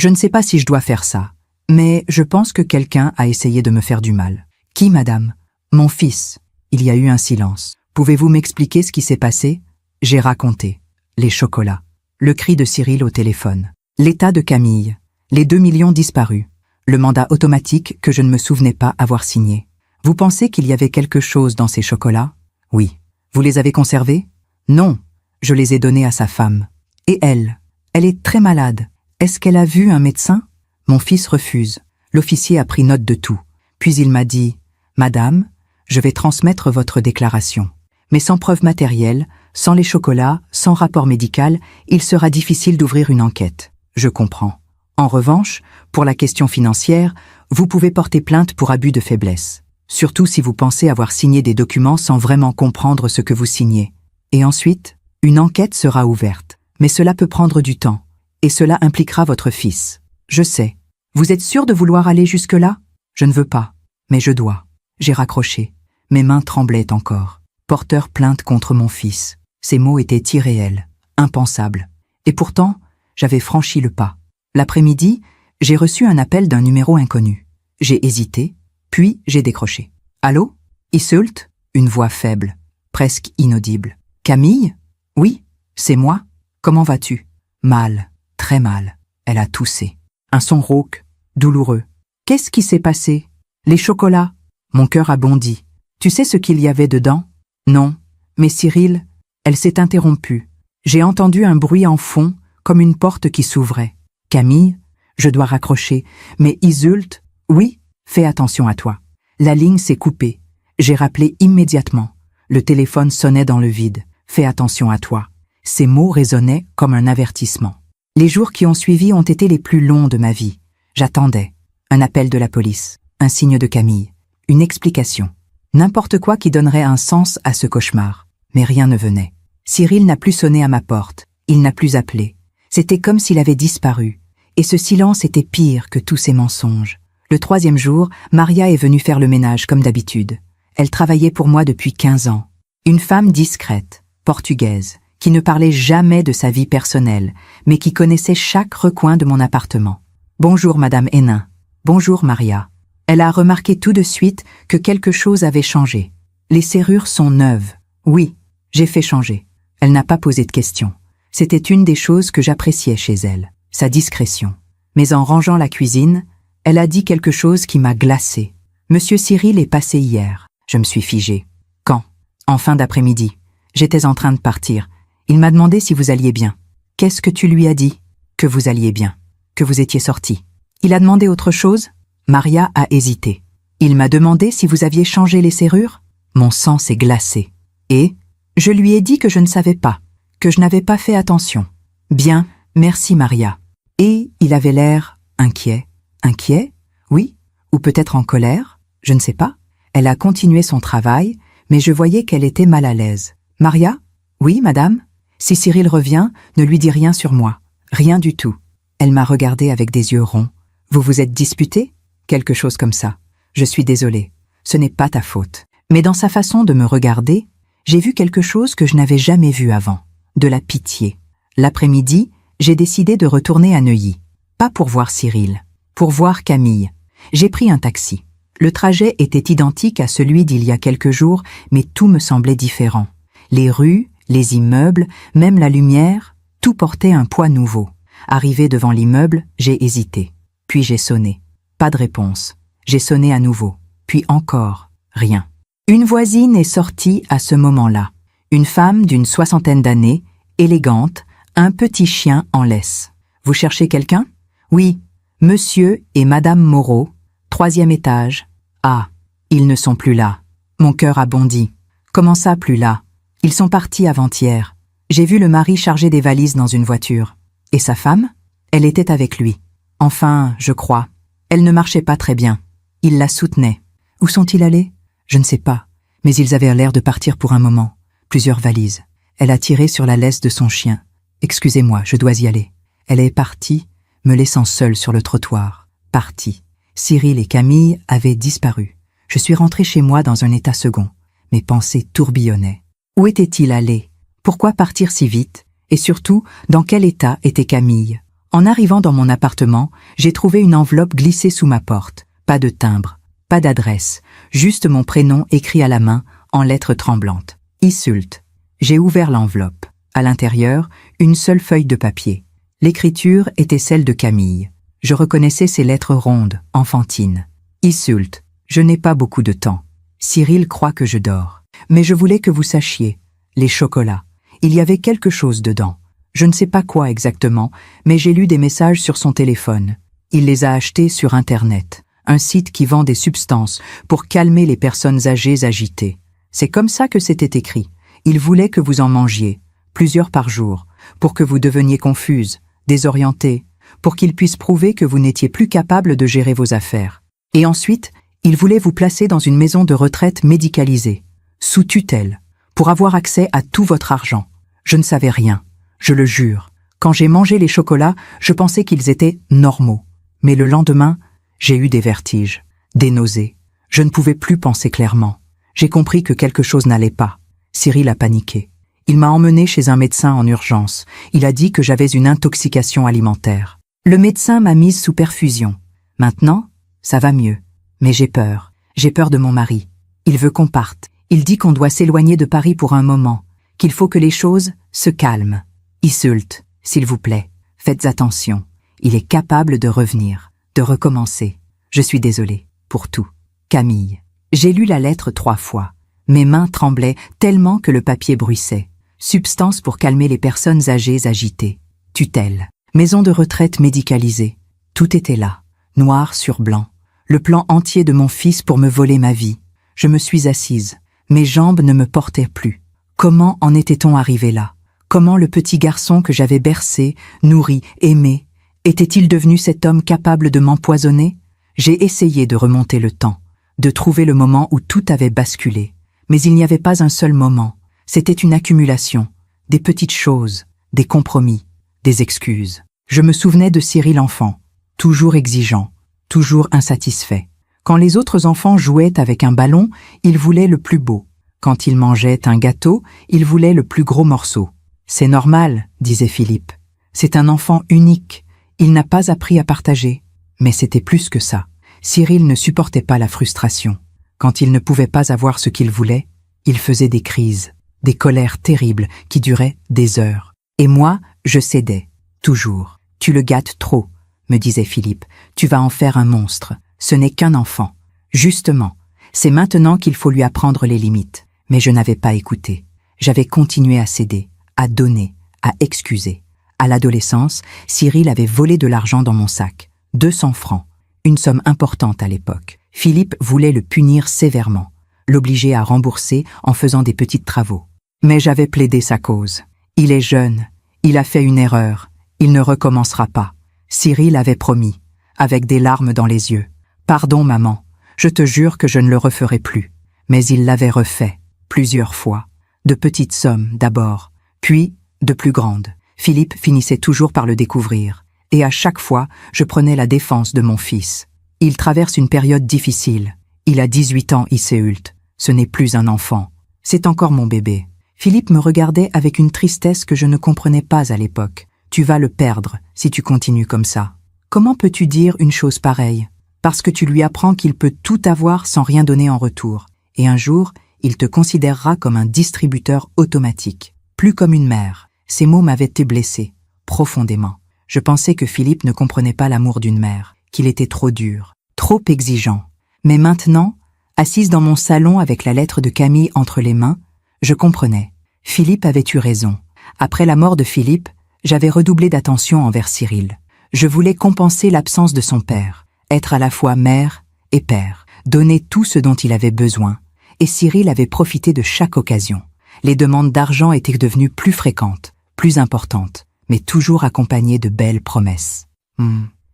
ne sais pas si je dois faire ça, mais je pense que quelqu'un a essayé de me faire du mal. Qui, madame? Mon fils. Il y a eu un silence. Pouvez-vous m'expliquer ce qui s'est passé? J'ai raconté. Les chocolats. Le cri de Cyril au téléphone. L'état de Camille. Les 2 millions disparus. Le mandat automatique que je ne me souvenais pas avoir signé. Vous pensez qu'il y avait quelque chose dans ces chocolats? Oui. Vous les avez conservés? Non. Je les ai donnés à sa femme. Et elle? Elle est très malade. Est-ce qu'elle a vu un médecin? Mon fils refuse. L'officier a pris note de tout. Puis il m'a dit « Madame, je vais transmettre votre déclaration. Mais sans preuve matérielle, sans les chocolats, sans rapport médical, il sera difficile d'ouvrir une enquête. Je comprends. En revanche, pour la question financière, vous pouvez porter plainte pour abus de faiblesse. Surtout si vous pensez avoir signé des documents sans vraiment comprendre ce que vous signez. Et ensuite, une enquête sera ouverte. Mais cela peut prendre du temps. Et cela impliquera votre fils. Je sais. Vous êtes sûr de vouloir aller jusque-là? Je ne veux pas. Mais je dois. J'ai raccroché. Mes mains tremblaient encore. Porteur plainte contre mon fils. Ces mots étaient irréels, impensables. Et pourtant, j'avais franchi le pas. L'après-midi, j'ai reçu un appel d'un numéro inconnu. J'ai hésité, puis j'ai décroché. Allô? Isult? Une voix faible, presque inaudible. Camille? Oui, c'est moi. Comment vas-tu? Mal, très mal. Elle a toussé. Un son rauque, douloureux. Qu'est-ce qui s'est passé? Les chocolats. Mon cœur a bondi. Tu sais ce qu'il y avait dedans? Non. Mais Cyril, elle s'est interrompue. J'ai entendu un bruit en fond, comme une porte qui s'ouvrait. Camille, je dois raccrocher. Mais Isult, oui, fais attention à toi. La ligne s'est coupée. J'ai rappelé immédiatement. Le téléphone sonnait dans le vide. Fais attention à toi. Ces mots résonnaient comme un avertissement. Les jours qui ont suivi ont été les plus longs de ma vie. J'attendais. Un appel de la police. Un signe de Camille. Une explication. N'importe quoi qui donnerait un sens à ce cauchemar. Mais rien ne venait. Cyril n'a plus sonné à ma porte. Il n'a plus appelé. C'était comme s'il avait disparu. Et ce silence était pire que tous ces mensonges. Le 3e jour, Maria est venue faire le ménage comme d'habitude. Elle travaillait pour moi depuis 15 ans. Une femme discrète, portugaise, qui ne parlait jamais de sa vie personnelle, mais qui connaissait chaque recoin de mon appartement. Bonjour, Madame Hénin. Bonjour, Maria. Elle a remarqué tout de suite que quelque chose avait changé. Les serrures sont neuves. Oui, j'ai fait changer. Elle n'a pas posé de questions. C'était une des choses que j'appréciais chez elle, sa discrétion. Mais en rangeant la cuisine, elle a dit quelque chose qui m'a glacée. Monsieur Cyril est passé hier. Je me suis figée. Quand? En fin d'après-midi. J'étais en train de partir. Il m'a demandé si vous alliez bien. Qu'est-ce que tu lui as dit? Que vous alliez bien. Que vous étiez sorti. Il a demandé autre chose? Maria a hésité. Il m'a demandé si vous aviez changé les serrures? Mon sang s'est glacé. Et je lui ai dit que je ne savais pas, que je n'avais pas fait attention. Bien, merci Maria. Et il avait l'air inquiet. Inquiet? Oui. Ou peut-être en colère? Je ne sais pas. Elle a continué son travail, mais je voyais qu'elle était mal à l'aise. Maria? Oui, madame? Si Cyril revient, ne lui dis rien sur moi. Rien du tout. Elle m'a regardé avec des yeux ronds. Vous vous êtes disputé? Quelque chose comme ça. Je suis désolée. Ce n'est pas ta faute. Mais dans sa façon de me regarder, j'ai vu quelque chose que je n'avais jamais vu avant. De la pitié. L'après-midi, j'ai décidé de retourner à Neuilly. Pas pour voir Cyril. Pour voir Camille. J'ai pris un taxi. Le trajet était identique à celui d'il y a quelques jours, mais tout me semblait différent. Les rues, les immeubles, même la lumière, tout portait un poids nouveau. Arrivé devant l'immeuble, j'ai hésité. Puis j'ai sonné. Pas de réponse. J'ai sonné à nouveau. Puis encore. Rien. Une voisine est sortie à ce moment-là. Une femme d'une 60aine d'années, élégante, un petit chien en laisse. Vous cherchez quelqu'un? Oui. Monsieur et Madame Moreau, 3e étage. Ah, ils ne sont plus là. Mon cœur a bondi. Comment ça, plus là? Ils sont partis avant-hier. J'ai vu le mari charger des valises dans une voiture. Et sa femme? Elle était avec lui. Enfin, je crois. Elle ne marchait pas très bien. Il la soutenait. Où sont-ils allés? Je ne sais pas. Mais ils avaient l'air de partir pour un moment. Plusieurs valises. Elle a tiré sur la laisse de son chien. Excusez-moi, je dois y aller. Elle est partie, me laissant seule sur le trottoir. Partie. Cyril et Camille avaient disparu. Je suis rentrée chez moi dans un état second. Mes pensées tourbillonnaient. Où était-il allé? Pourquoi partir si vite? Et surtout, dans quel état était Camille? En arrivant dans mon appartement, j'ai trouvé une enveloppe glissée sous ma porte. Pas de timbre, pas d'adresse, juste mon prénom écrit à la main, en lettres tremblantes. Issult. J'ai ouvert l'enveloppe. À l'intérieur, une seule feuille de papier. L'écriture était celle de Camille. Je reconnaissais ses lettres rondes, enfantines. Issult. Je n'ai pas beaucoup de temps. Cyril croit que je dors. Mais je voulais que vous sachiez. Les chocolats. Il y avait quelque chose dedans. Je ne sais pas quoi exactement, mais j'ai lu des messages sur son téléphone. Il les a achetés sur Internet, un site qui vend des substances pour calmer les personnes âgées agitées. C'est comme ça que c'était écrit. Il voulait que vous en mangiez, plusieurs par jour, pour que vous deveniez confuse, désorientée, pour qu'il puisse prouver que vous n'étiez plus capable de gérer vos affaires. Et ensuite, il voulait vous placer dans une maison de retraite médicalisée, sous tutelle, pour avoir accès à tout votre argent. Je ne savais rien, je le jure. Quand j'ai mangé les chocolats, je pensais qu'ils étaient normaux. Mais le lendemain, j'ai eu des vertiges, des nausées. Je ne pouvais plus penser clairement. J'ai compris que quelque chose n'allait pas. Cyril a paniqué. Il m'a emmené chez un médecin en urgence. Il a dit que j'avais une intoxication alimentaire. Le médecin m'a mise sous perfusion. Maintenant, ça va mieux. Mais j'ai peur. J'ai peur de mon mari. Il veut qu'on parte. Il dit qu'on doit s'éloigner de Paris pour un moment, qu'il faut que les choses se calment. Issult, s'il vous plaît, faites attention. Il est capable de revenir, de recommencer. Je suis désolée, pour tout. Camille. J'ai lu la lettre 3 fois. Mes mains tremblaient tellement que le papier bruissait. Substance pour calmer les personnes âgées agitées. Tutelle. Maison de retraite médicalisée. Tout était là, noir sur blanc. Le plan entier de mon fils pour me voler ma vie. Je me suis assise. Mes jambes ne me portaient plus. Comment en était-on arrivé là? Comment le petit garçon que j'avais bercé, nourri, aimé, était-il devenu cet homme capable de m'empoisonner? J'ai essayé de remonter le temps, de trouver le moment où tout avait basculé. Mais il n'y avait pas un seul moment. C'était une accumulation, des petites choses, des compromis, des excuses. Je me souvenais de Cyril enfant, toujours exigeant, toujours insatisfait. Quand les autres enfants jouaient avec un ballon, il voulait le plus beau. Quand il mangeait un gâteau, il voulait le plus gros morceau. C'est normal, disait Philippe. C'est un enfant unique. Il n'a pas appris à partager. Mais c'était plus que ça. Cyril ne supportait pas la frustration. Quand il ne pouvait pas avoir ce qu'il voulait, il faisait des crises, des colères terribles qui duraient des heures. Et moi, je cédais, toujours. Tu le gâtes trop, me disait Philippe. Tu vas en faire un monstre. Ce n'est qu'un enfant. Justement, c'est maintenant qu'il faut lui apprendre les limites. Mais je n'avais pas écouté. J'avais continué à céder, à donner, à excuser. À l'adolescence, Cyril avait volé de l'argent dans mon sac. 200 francs. Une somme importante à l'époque. Philippe voulait le punir sévèrement, l'obliger à rembourser en faisant des petits travaux. Mais j'avais plaidé sa cause. Il est jeune, il a fait une erreur, il ne recommencera pas. Cyril avait promis, avec des larmes dans les yeux. Pardon, maman, je te jure que je ne le referai plus. Mais il l'avait refait, plusieurs fois. De petites sommes, d'abord, puis de plus grandes. Philippe finissait toujours par le découvrir. Et à chaque fois, je prenais la défense de mon fils. Il traverse une période difficile. Il a 18 ans, Issult. Ce n'est plus un enfant. C'est encore mon bébé. Philippe me regardait avec une tristesse que je ne comprenais pas à l'époque. Tu vas le perdre si tu continues comme ça. Comment peux-tu dire une chose pareille? Parce que tu lui apprends qu'il peut tout avoir sans rien donner en retour. Et un jour, il te considérera comme un distributeur automatique, plus comme une mère. Ces mots m'avaient blessé, profondément. Je pensais que Philippe ne comprenait pas l'amour d'une mère, qu'il était trop dur, trop exigeant. Mais maintenant, assise dans mon salon avec la lettre de Camille entre les mains, je comprenais. Philippe avait eu raison. Après la mort de Philippe, j'avais redoublé d'attention envers Cyril. Je voulais compenser l'absence de son père, être à la fois mère et père, donner tout ce dont il avait besoin. Et Cyril avait profité de chaque occasion. Les demandes d'argent étaient devenues plus fréquentes, plus importantes, mais toujours accompagnées de belles promesses.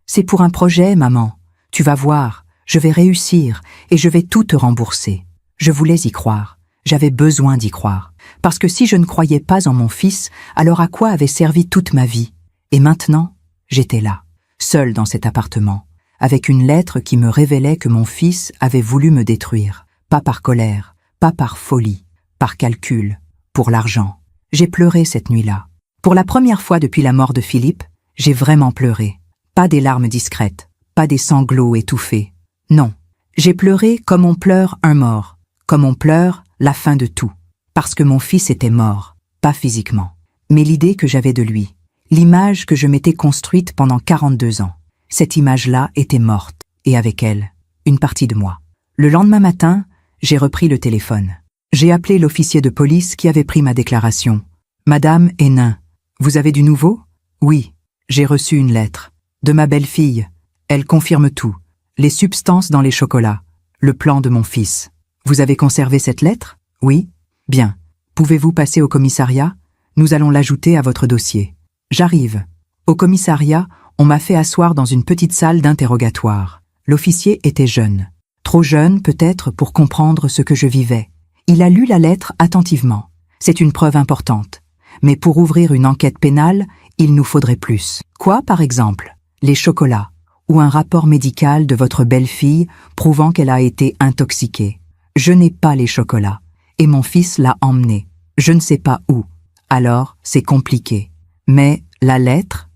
C'est pour un projet, maman. Tu vas voir, je vais réussir et je vais tout te rembourser. Je voulais y croire. J'avais besoin d'y croire. Parce que si je ne croyais pas en mon fils, alors à quoi avait servi toute ma vie? Et maintenant, j'étais là, seule dans cet appartement, avec une lettre qui me révélait que mon fils avait voulu me détruire. Pas par colère, pas par folie, par calcul, pour l'argent. J'ai pleuré cette nuit-là. Pour la première fois depuis la mort de Philippe, j'ai vraiment pleuré. Pas des larmes discrètes, pas des sanglots étouffés. Non, j'ai pleuré comme on pleure un mort, comme on pleure la fin de tout. Parce que mon fils était mort, pas physiquement, mais l'idée que j'avais de lui, l'image que je m'étais construite pendant 42 ans. Cette image-là était morte, et avec elle, une partie de moi. Le lendemain matin, j'ai repris le téléphone. J'ai appelé l'officier de police qui avait pris ma déclaration. « Madame Hénin, vous avez du nouveau ?» « Oui, j'ai reçu une lettre. De ma belle-fille. Elle confirme tout. Les substances dans les chocolats. Le plan de mon fils. Vous avez conservé cette lettre ? Oui ? Bien. Pouvez-vous passer au commissariat ? Nous allons l'ajouter à votre dossier. J'arrive. Au commissariat, on m'a fait asseoir dans une petite salle d'interrogatoire. L'officier était jeune. Trop jeune, peut-être, pour comprendre ce que je vivais. Il a lu la lettre attentivement. C'est une preuve importante. Mais pour ouvrir une enquête pénale, il nous faudrait plus. Quoi, par exemple ? Les chocolats, ou un rapport médical de votre belle-fille prouvant qu'elle a été intoxiquée. Je n'ai pas les chocolats, et mon fils l'a emmené. Je ne sais pas où. Alors, c'est compliqué. Mais la lettre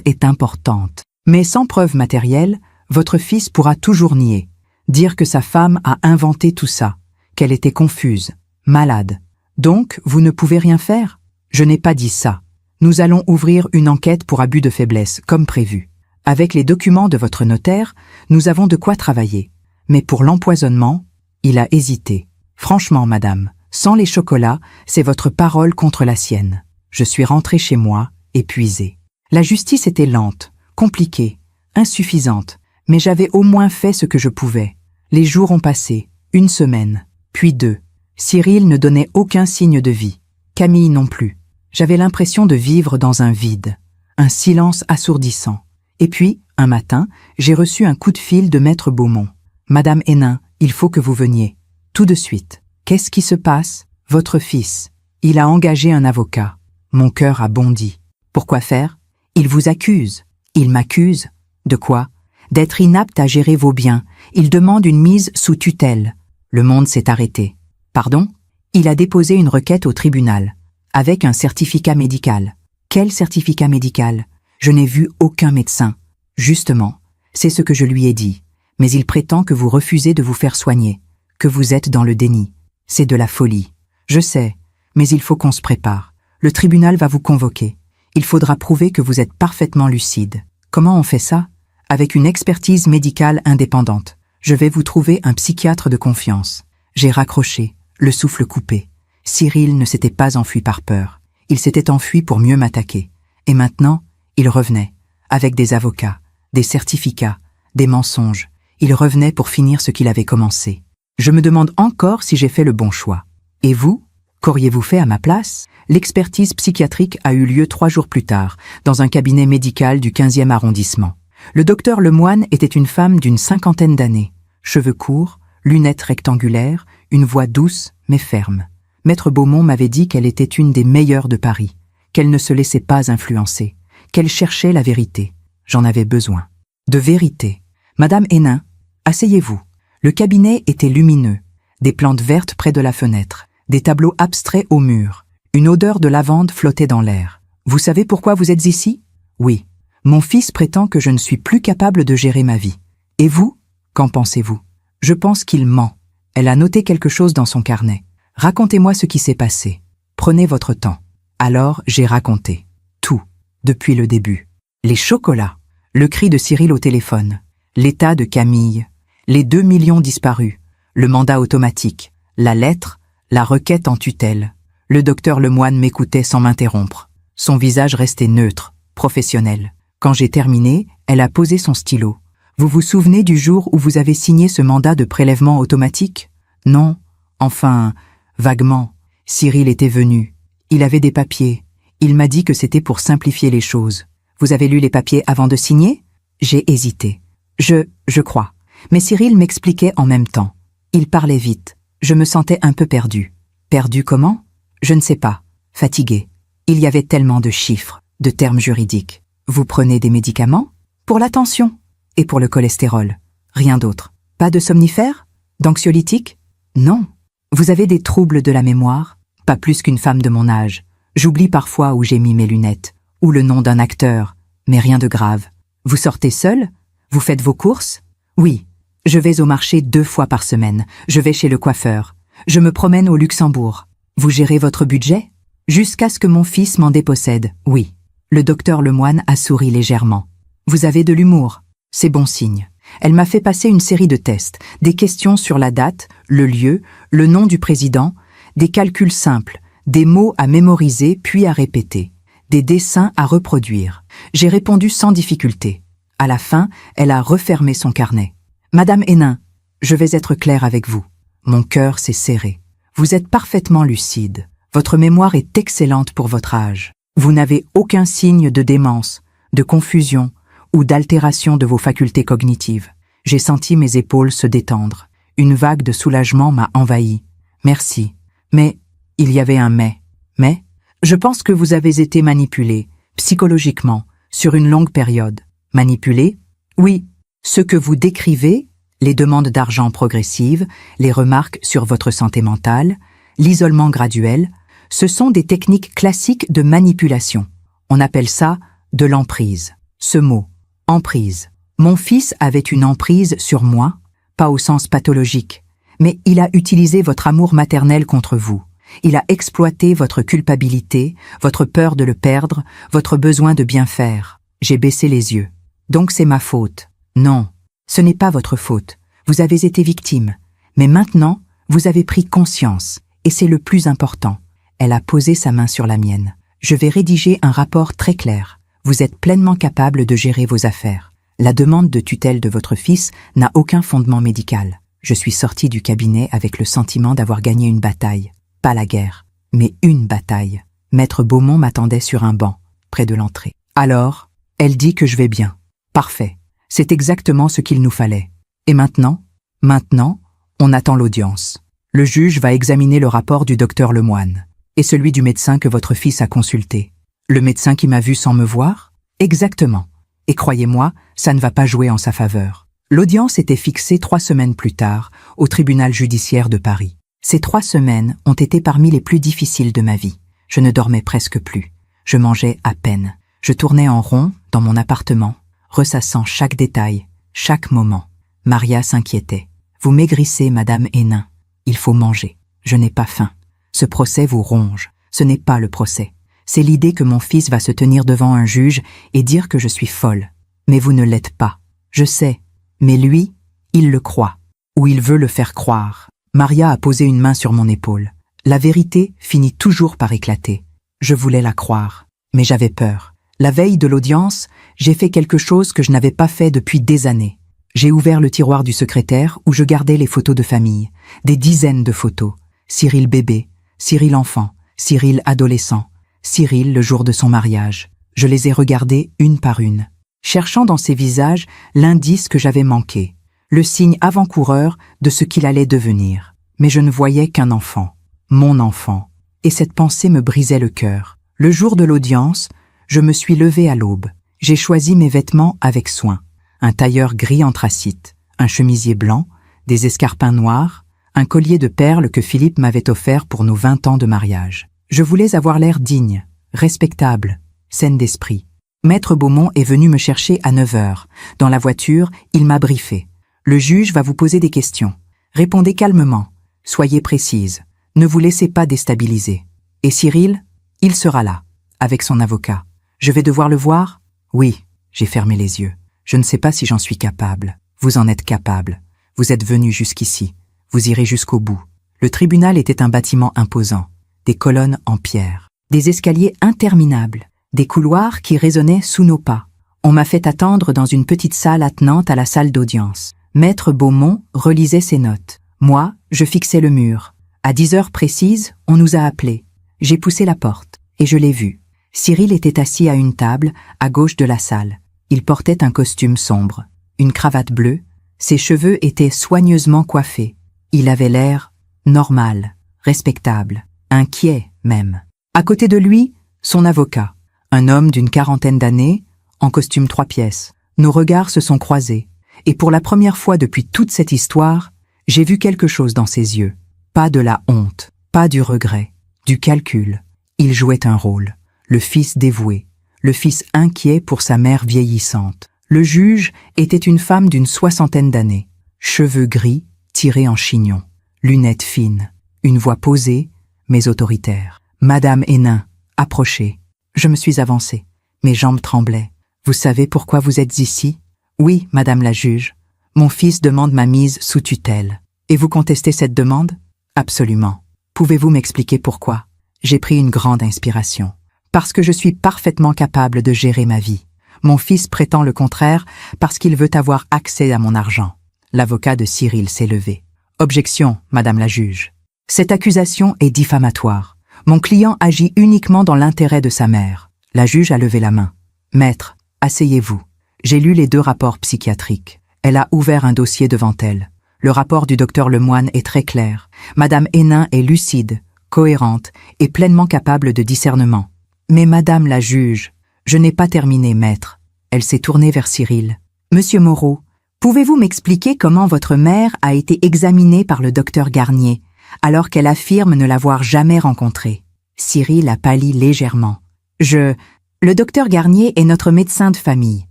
est importante. Mais sans preuve matérielle, votre fils pourra toujours nier. Dire que sa femme a inventé tout ça, qu'elle était confuse, malade. Donc, vous ne pouvez rien faire ? Je n'ai pas dit ça. Nous allons ouvrir une enquête pour abus de faiblesse, comme prévu. Avec les documents de votre notaire, nous avons de quoi travailler. Mais pour l'empoisonnement, il a hésité. Franchement, madame, sans les chocolats, c'est votre parole contre la sienne. Je suis rentré chez moi, épuisé. La justice était lente, compliquée, insuffisante, mais j'avais au moins fait ce que je pouvais. Les jours ont passé, 1 semaine, puis 2. Cyril ne donnait aucun signe de vie. Camille non plus. J'avais l'impression de vivre dans un vide, un silence assourdissant. Et puis, un matin, j'ai reçu un coup de fil de maître Beaumont. « Madame Hénin, il faut que vous veniez. Tout de suite. Qu'est-ce qui se passe ? Votre fils. Il a engagé un avocat. » Mon cœur a bondi. Pourquoi faire ? Il vous accuse. Il m'accuse. De quoi ? D'être inapte à gérer vos biens. Il demande une mise sous tutelle. Le monde s'est arrêté. Pardon ? Il a déposé une requête au tribunal. Avec un certificat médical. Quel certificat médical ? Je n'ai vu aucun médecin. Justement, c'est ce que je lui ai dit. Mais il prétend que vous refusez de vous faire soigner, que vous êtes dans le déni. C'est de la folie. Je sais, mais il faut qu'on se prépare. Le tribunal va vous convoquer. Il faudra prouver que vous êtes parfaitement lucide. Comment on fait ça ? Avec une expertise médicale indépendante. Je vais vous trouver un psychiatre de confiance. J'ai raccroché, le souffle coupé. Cyril ne s'était pas enfui par peur. Il s'était enfui pour mieux m'attaquer. Et maintenant, il revenait, avec des avocats, des certificats, des mensonges. Il revenait pour finir ce qu'il avait commencé. Je me demande encore si j'ai fait le bon choix. Et vous ? Qu'auriez-vous fait à ma place ? L'expertise psychiatrique a eu lieu 3 jours plus tard, dans un cabinet médical du 15e arrondissement. Le docteur Lemoine était une femme d'une 50aine d'années. Cheveux courts, lunettes rectangulaires, une voix douce mais ferme. Maître Beaumont m'avait dit qu'elle était une des meilleures de Paris, qu'elle ne se laissait pas influencer, qu'elle cherchait la vérité. J'en avais besoin. De vérité. Madame Hénin, asseyez-vous. Le cabinet était lumineux. Des plantes vertes près de la fenêtre, des tableaux abstraits au mur. Une odeur de lavande flottait dans l'air. Vous savez pourquoi vous êtes ici ? Oui. Mon fils prétend que je ne suis plus capable de gérer ma vie. Et vous ? Qu'en pensez-vous ? Je pense qu'il ment. Elle a noté quelque chose dans son carnet. Racontez-moi ce qui s'est passé. Prenez votre temps. Alors, j'ai raconté. Tout. Depuis le début. Les chocolats. Le cri de Cyril au téléphone. L'état de Camille. Les 2 millions disparus. Le mandat automatique. La lettre. La requête en tutelle. Le docteur Lemoine m'écoutait sans m'interrompre. Son visage restait neutre, professionnel. Quand j'ai terminé, elle a posé son stylo. Vous vous souvenez du jour où vous avez signé ce mandat de prélèvement automatique ? Non. Enfin, vaguement. Cyril était venu. Il avait des papiers. Il m'a dit que c'était pour simplifier les choses. Vous avez lu les papiers avant de signer ? J'ai hésité. Je crois. Mais Cyril m'expliquait en même temps. Il parlait vite. Je me sentais un peu perdue. Perdue comment ? Je ne sais pas. Fatiguée. Il y avait tellement de chiffres, de termes juridiques. Vous prenez des médicaments ? Pour la tension. Et pour le cholestérol. Rien d'autre. Pas de somnifères ? D'anxiolytiques ? Non. Vous avez des troubles de la mémoire? Pas plus qu'une femme de mon âge. J'oublie parfois où j'ai mis mes lunettes, ou le nom d'un acteur, mais rien de grave. Vous sortez seul? Vous faites vos courses? Oui. Je vais au marché 2 fois par semaine. Je vais chez le coiffeur. Je me promène au Luxembourg. Vous gérez votre budget? Jusqu'à ce que mon fils m'en dépossède, oui. Le docteur Lemoine a souri légèrement. Vous avez de l'humour. C'est bon signe. Elle m'a fait passer une série de tests, des questions sur la date, le lieu, le nom du président, des calculs simples, des mots à mémoriser puis à répéter, des dessins à reproduire. J'ai répondu sans difficulté. À la fin, elle a refermé son carnet. Madame Hénin, je vais être claire avec vous. Mon cœur s'est serré. Vous êtes parfaitement lucide. Votre mémoire est excellente pour votre âge. Vous n'avez aucun signe de démence, de confusion ou d'altération de vos facultés cognitives. J'ai senti mes épaules se détendre. Une vague de soulagement m'a envahi. Merci. Mais, il y avait un mais. Mais, je pense que vous avez été manipulé, psychologiquement, sur une longue période. Manipulé? Oui. Ce que vous décrivez, les demandes d'argent progressives, les remarques sur votre santé mentale, l'isolement graduel, ce sont des techniques classiques de manipulation. On appelle ça de l'emprise. Ce mot, emprise. Mon fils avait une emprise sur moi, pas au sens pathologique, mais il a utilisé votre amour maternel contre vous. Il a exploité votre culpabilité, votre peur de le perdre, votre besoin de bien faire. J'ai baissé les yeux. Donc c'est ma faute. Non, ce n'est pas votre faute. Vous avez été victime. Mais maintenant, vous avez pris conscience, et c'est le plus important. Elle a posé sa main sur la mienne. Je vais rédiger un rapport très clair. Vous êtes pleinement capable de gérer vos affaires. La demande de tutelle de votre fils n'a aucun fondement médical. Je suis sortie du cabinet avec le sentiment d'avoir gagné une bataille. Pas la guerre, mais une bataille. Maître Beaumont m'attendait sur un banc, près de l'entrée. Alors, elle dit que je vais bien. Parfait. C'est exactement ce qu'il nous fallait. Et maintenant? Maintenant, on attend l'audience. Le juge va examiner le rapport du docteur Lemoine et celui du médecin que votre fils a consulté. Le médecin qui m'a vu sans me voir? Exactement. Et croyez-moi, ça ne va pas jouer en sa faveur. L'audience était fixée 3 semaines plus tard, au tribunal judiciaire de Paris. Ces 3 semaines ont été parmi les plus difficiles de ma vie. Je ne dormais presque plus. Je mangeais à peine. Je tournais en rond dans mon appartement, ressassant chaque détail, chaque moment. Maria s'inquiétait. Vous maigrissez, Madame Hénin. Il faut manger. Je n'ai pas faim. Ce procès vous ronge. Ce n'est pas le procès. C'est l'idée que mon fils va se tenir devant un juge et dire que je suis folle. Mais vous ne l'êtes pas. Je sais. Mais lui, il le croit. Ou il veut le faire croire. Maria a posé une main sur mon épaule. La vérité finit toujours par éclater. Je voulais la croire. Mais j'avais peur. La veille de l'audience, j'ai fait quelque chose que je n'avais pas fait depuis des années. J'ai ouvert le tiroir du secrétaire où je gardais les photos de famille. Des dizaines de photos. Cyril bébé, Cyril enfant, Cyril adolescent, Cyril le jour de son mariage. Je les ai regardés une par une, cherchant dans ces visages l'indice que j'avais manqué, le signe avant-coureur de ce qu'il allait devenir. Mais je ne voyais qu'un enfant, mon enfant, et cette pensée me brisait le cœur. Le jour de l'audience, je me suis levée à l'aube. J'ai choisi mes vêtements avec soin. Un tailleur gris anthracite, un chemisier blanc, des escarpins noirs, un collier de perles que Philippe m'avait offert pour nos 20 ans de mariage. Je voulais avoir l'air digne, respectable, saine d'esprit. Maître Beaumont est venu me chercher à 9 heures. Dans la voiture, il m'a briefé. Le juge va vous poser des questions. Répondez calmement. Soyez précise. Ne vous laissez pas déstabiliser. Et Cyril, il sera là, avec son avocat. Je vais devoir le voir? Oui, j'ai fermé les yeux. Je ne sais pas si j'en suis capable. Vous en êtes capable. Vous êtes venu jusqu'ici. Vous irez jusqu'au bout. Le tribunal était un bâtiment imposant. Des colonnes en pierre. Des escaliers interminables. Des couloirs qui résonnaient sous nos pas. On m'a fait attendre dans une petite salle attenante à la salle d'audience. Maître Beaumont relisait ses notes. Moi, je fixais le mur. À 10 heures précises, on nous a appelés. J'ai poussé la porte et je l'ai vu. Cyril était assis à une table, à gauche de la salle. Il portait un costume sombre, une cravate bleue, ses cheveux étaient soigneusement coiffés. Il avait l'air normal, respectable, inquiet même. À côté de lui, son avocat, un homme d'une 40aine d'années, en costume 3 pièces. Nos regards se sont croisés, et pour la première fois depuis toute cette histoire, j'ai vu quelque chose dans ses yeux. Pas de la honte, pas du regret, du calcul. Il jouait un rôle. Le fils dévoué, le fils inquiet pour sa mère vieillissante. Le juge était une femme d'une 60aine d'années. Cheveux gris, tirés en chignon. Lunettes fines. Une voix posée, mais autoritaire. Madame Hénin, approchez. Je me suis avancée. Mes jambes tremblaient. Vous savez pourquoi vous êtes ici? Oui, madame la juge. Mon fils demande ma mise sous tutelle. Et vous contestez cette demande? Absolument. Pouvez-vous m'expliquer pourquoi? J'ai pris une grande inspiration. Parce que je suis parfaitement capable de gérer ma vie. Mon fils prétend le contraire parce qu'il veut avoir accès à mon argent. L'avocat de Cyril s'est levé. Objection, madame la juge. Cette accusation est diffamatoire. Mon client agit uniquement dans l'intérêt de sa mère. La juge a levé la main. Maître, asseyez-vous. J'ai lu les 2 rapports psychiatriques. Elle a ouvert un dossier devant elle. Le rapport du docteur Lemoine est très clair. Madame Hénin est lucide, cohérente et pleinement capable de discernement. Mais madame la juge, je n'ai pas terminé, maître. Elle s'est tournée vers Cyril. Monsieur Moreau, pouvez-vous m'expliquer comment votre mère a été examinée par le docteur Garnier, alors qu'elle affirme ne l'avoir jamais rencontré? Cyril a pâli légèrement. Le docteur Garnier est notre médecin de famille.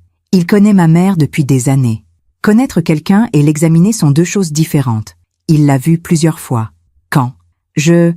Il connaît ma mère depuis des années. Connaître quelqu'un et l'examiner sont 2 choses différentes. Il l'a vue plusieurs fois. Quand? Je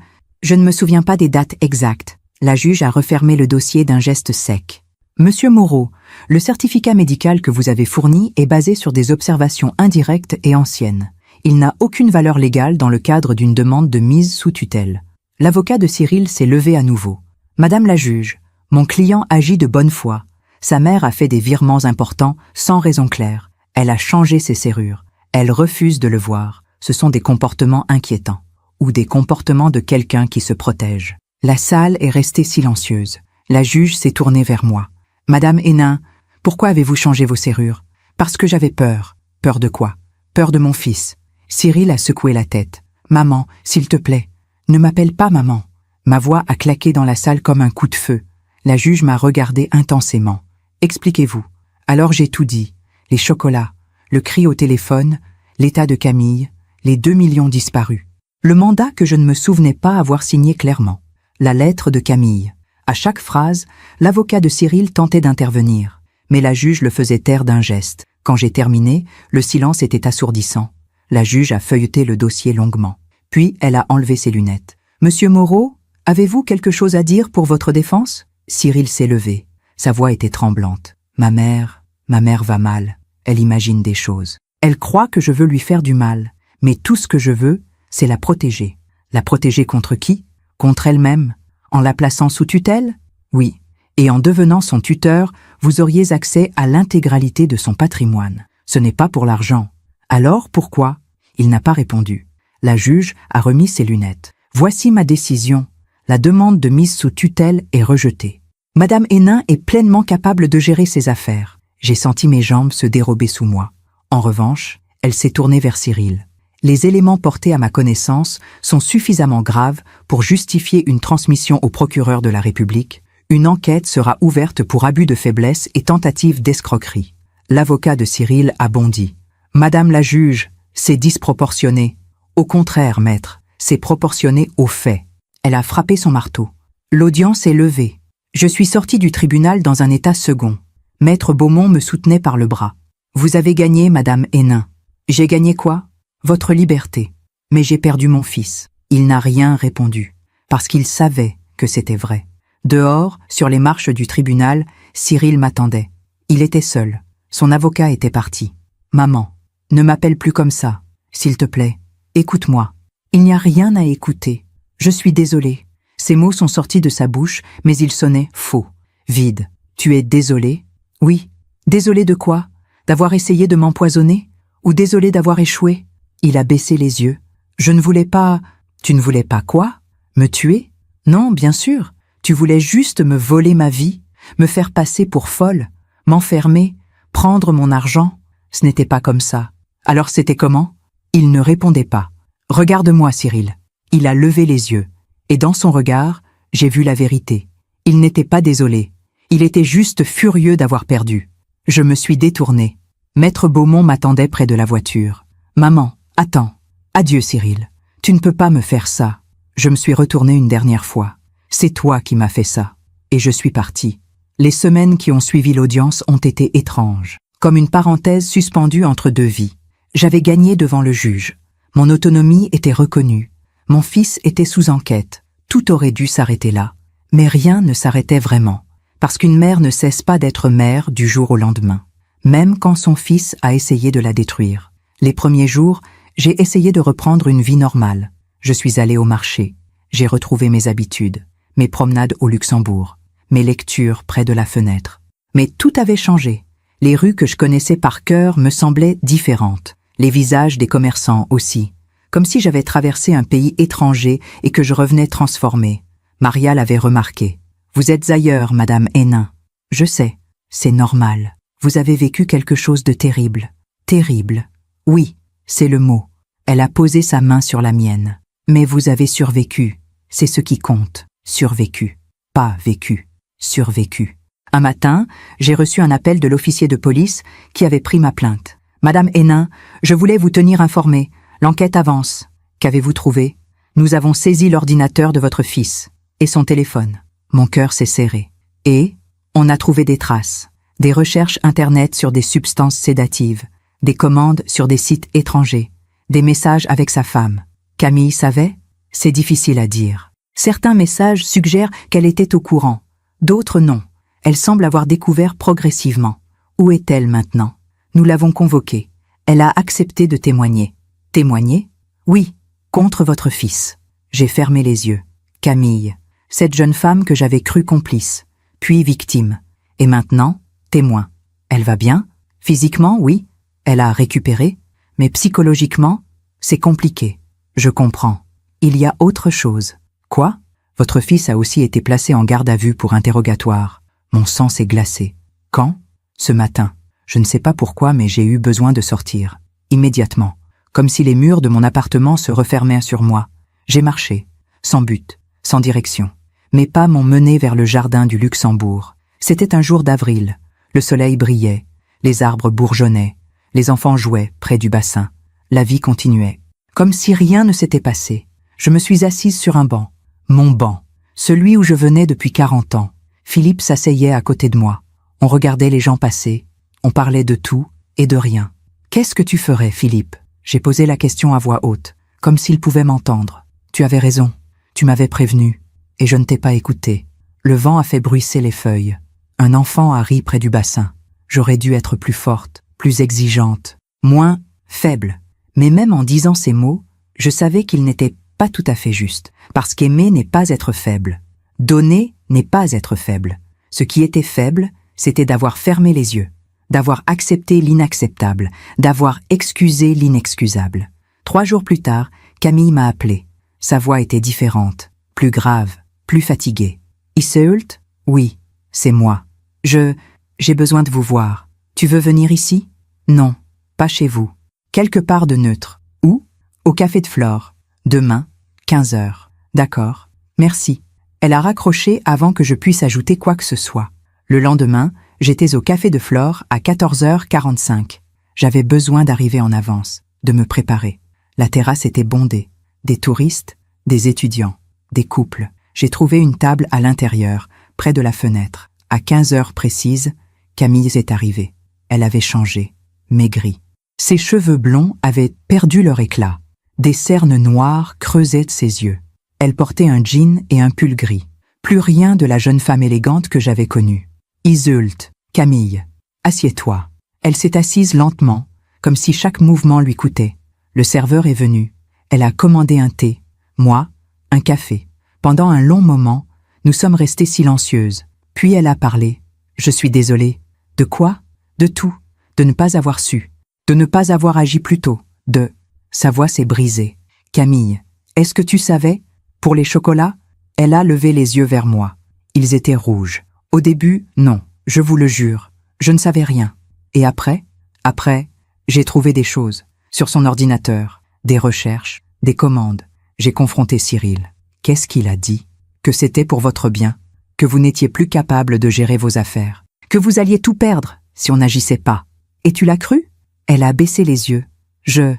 ne me souviens pas des dates exactes. La juge a refermé le dossier d'un geste sec. Monsieur Moreau, le certificat médical que vous avez fourni est basé sur des observations indirectes et anciennes. Il n'a aucune valeur légale dans le cadre d'une demande de mise sous tutelle. L'avocat de Cyril s'est levé à nouveau. Madame la juge, mon client agit de bonne foi. Sa mère a fait des virements importants sans raison claire. Elle a changé ses serrures. Elle refuse de le voir. Ce sont des comportements inquiétants. Ou des comportements de quelqu'un qui se protège. La salle est restée silencieuse. La juge s'est tournée vers moi. Madame Hénin, pourquoi avez-vous changé vos serrures? Parce que j'avais peur. Peur de quoi? Peur de mon fils. Cyril a secoué la tête. Maman, s'il te plaît, ne m'appelle pas maman. Ma voix a claqué dans la salle comme un coup de feu. La juge m'a regardé intensément. Expliquez-vous. Alors j'ai tout dit. Les chocolats, le cri au téléphone, l'état de Camille, les 2 millions disparus. Le mandat que je ne me souvenais pas avoir signé clairement. La lettre de Camille. À chaque phrase, l'avocat de Cyril tentait d'intervenir. Mais la juge le faisait taire d'un geste. Quand j'ai terminé, le silence était assourdissant. La juge a feuilleté le dossier longuement. Puis elle a enlevé ses lunettes. Monsieur Moreau, avez-vous quelque chose à dire pour votre défense? Cyril s'est levé. Sa voix était tremblante. Ma mère va mal. Elle imagine des choses. Elle croit que je veux lui faire du mal. Mais tout ce que je veux, c'est la protéger. La protéger contre qui? Contre elle-même. En la plaçant sous tutelle? Oui. Et en devenant son tuteur, vous auriez accès à l'intégralité de son patrimoine. Ce n'est pas pour l'argent. Alors pourquoi? Il n'a pas répondu. La juge a remis ses lunettes. Voici ma décision. La demande de mise sous tutelle est rejetée. Madame Hénin est pleinement capable de gérer ses affaires. J'ai senti mes jambes se dérober sous moi. En revanche, elle s'est tournée vers Cyril. Les éléments portés à ma connaissance sont suffisamment graves pour justifier une transmission au procureur de la République. Une enquête sera ouverte pour abus de faiblesse et tentative d'escroquerie. L'avocat de Cyril a bondi. Madame la juge, c'est disproportionné. Au contraire, maître, c'est proportionné aux faits. Elle a frappé son marteau. L'audience est levée. Je suis sortie du tribunal dans un état second. Maître Beaumont me soutenait par le bras. Vous avez gagné, madame Hénin. J'ai gagné quoi? Votre liberté. Mais j'ai perdu mon fils. Il n'a rien répondu, parce qu'il savait que c'était vrai. Dehors, sur les marches du tribunal, Cyril m'attendait. Il était seul. Son avocat était parti. Maman, ne m'appelle plus comme ça. S'il te plaît, écoute-moi. Il n'y a rien à écouter. Je suis désolée. Ces mots sont sortis de sa bouche, mais ils sonnaient faux, vides. Tu es désolée? Oui. Désolée de quoi? D'avoir essayé de m'empoisonner? Ou désolée d'avoir échoué? Il a baissé les yeux. Je ne voulais pas... Tu ne voulais pas quoi? Me tuer? Non, bien sûr. Tu voulais juste me voler ma vie, me faire passer pour folle, m'enfermer, prendre mon argent. Ce n'était pas comme ça. Alors c'était comment? Il ne répondait pas. Regarde-moi, Cyril. Il a levé les yeux. Et dans son regard, j'ai vu la vérité. Il n'était pas désolé. Il était juste furieux d'avoir perdu. Je me suis détournée. Maître Beaumont m'attendait près de la voiture. Maman, attends. Adieu, Cyril. Tu ne peux pas me faire ça. Je me suis retournée une dernière fois. C'est toi qui m'as fait ça. Et je suis partie. Les semaines qui ont suivi l'audience ont été étranges, comme une parenthèse suspendue entre deux vies. J'avais gagné devant le juge. Mon autonomie était reconnue. Mon fils était sous enquête. Tout aurait dû s'arrêter là. Mais rien ne s'arrêtait vraiment. Parce qu'une mère ne cesse pas d'être mère du jour au lendemain. Même quand son fils a essayé de la détruire. Les premiers jours, j'ai essayé de reprendre une vie normale. Je suis allée au marché. J'ai retrouvé mes habitudes, mes promenades au Luxembourg, mes lectures près de la fenêtre. Mais tout avait changé. Les rues que je connaissais par cœur me semblaient différentes. Les visages des commerçants aussi. Comme si j'avais traversé un pays étranger et que je revenais transformée. Maria l'avait remarqué. « Vous êtes ailleurs, Madame Hénin. »« Je sais, c'est normal. Vous avez vécu quelque chose de terrible. »« Terrible. Oui, c'est le mot. » Elle a posé sa main sur la mienne. « Mais vous avez survécu. C'est ce qui compte. Survécu. Pas vécu. Survécu. » Un matin, j'ai reçu un appel de l'officier de police qui avait pris ma plainte. « Madame Hénin, je voulais vous tenir informée. L'enquête avance. Qu'avez-vous trouvé? Nous avons saisi l'ordinateur de votre fils. Et son téléphone. » Mon cœur s'est serré. Et on a trouvé des traces. Des recherches Internet sur des substances sédatives. Des commandes sur des sites étrangers. Des messages avec sa femme. Camille savait? C'est difficile à dire. Certains messages suggèrent qu'elle était au courant. D'autres non. Elle semble avoir découvert progressivement. Où est-elle maintenant? Nous l'avons convoquée. Elle a accepté de témoigner. Témoigner? Oui, contre votre fils. J'ai fermé les yeux. Camille, cette jeune femme que j'avais crue complice, puis victime. Et maintenant, témoin. Elle va bien? Physiquement, oui. Elle a récupéré. Mais psychologiquement, c'est compliqué. Je comprends. Il y a autre chose. Quoi? Votre fils a aussi été placé en garde à vue pour interrogatoire. Mon sang s'est glacé. Quand? Ce matin. Je ne sais pas pourquoi, mais j'ai eu besoin de sortir. Immédiatement. Comme si les murs de mon appartement se refermaient sur moi. J'ai marché. Sans but. Sans direction. Mes pas m'ont mené vers le jardin du Luxembourg. C'était un jour d'avril. Le soleil brillait. Les arbres bourgeonnaient. Les enfants jouaient près du bassin. La vie continuait. Comme si rien ne s'était passé. Je me suis assise sur un banc. Mon banc. Celui où je venais depuis 40 ans. Philippe s'asseyait à côté de moi. On regardait les gens passer. On parlait de tout et de rien. « Qu'est-ce que tu ferais, Philippe ?» J'ai posé la question à voix haute, comme s'il pouvait m'entendre. « Tu avais raison. Tu m'avais prévenu. Et je ne t'ai pas écouté. Le vent a fait bruisser les feuilles. Un enfant a ri près du bassin. J'aurais dû être plus forte, plus exigeante, moins faible. Mais même en disant ces mots, je savais qu'ils n'étaient pas tout à fait justes, parce qu'aimer n'est pas être faible. Donner n'est pas être faible. Ce qui était faible, c'était d'avoir fermé les yeux, d'avoir accepté l'inacceptable, d'avoir excusé l'inexcusable. 3 jours plus tard, Camille m'a appelé. Sa voix était différente, plus grave, plus fatiguée. « Iseult? Oui, c'est moi. J'ai besoin de vous voir. Tu veux venir ici? Non, pas chez vous. Quelque part de neutre. Où? Au café de Flore. Demain, 15 heures. D'accord, merci. » Elle a raccroché avant que je puisse ajouter quoi que ce soit. Le lendemain, j'étais au café de Flore à 14h45. J'avais besoin d'arriver en avance, de me préparer. La terrasse était bondée. Des touristes, des étudiants, des couples. J'ai trouvé une table à l'intérieur, près de la fenêtre. À 15 heures précises, Camille est arrivée. Elle avait changé, maigrie. Ses cheveux blonds avaient perdu leur éclat. Des cernes noires creusaient de ses yeux. Elle portait un jean et un pull gris. Plus rien de la jeune femme élégante que j'avais connue. « Iseult, Camille, assieds-toi. » Elle s'est assise lentement, comme si chaque mouvement lui coûtait. Le serveur est venu. Elle a commandé un thé. Moi, un café. Pendant un long moment, nous sommes restées silencieuses. Puis elle a parlé. « Je suis désolée. » « De quoi? De tout. De ne pas avoir su. De ne pas avoir agi plus tôt. De... » Sa voix s'est brisée. « Camille, est-ce que tu savais? Pour les chocolats? » Elle a levé les yeux vers moi. Ils étaient rouges. Au début, non, je vous le jure. Je ne savais rien. Et après? Après, j'ai trouvé des choses. Sur son ordinateur. Des recherches, des commandes. J'ai confronté Cyril. Qu'est-ce qu'il a dit? Que c'était pour votre bien. Que vous n'étiez plus capable de gérer vos affaires. Que vous alliez tout perdre si on n'agissait pas. Et tu l'as cru? Elle a baissé les yeux. Je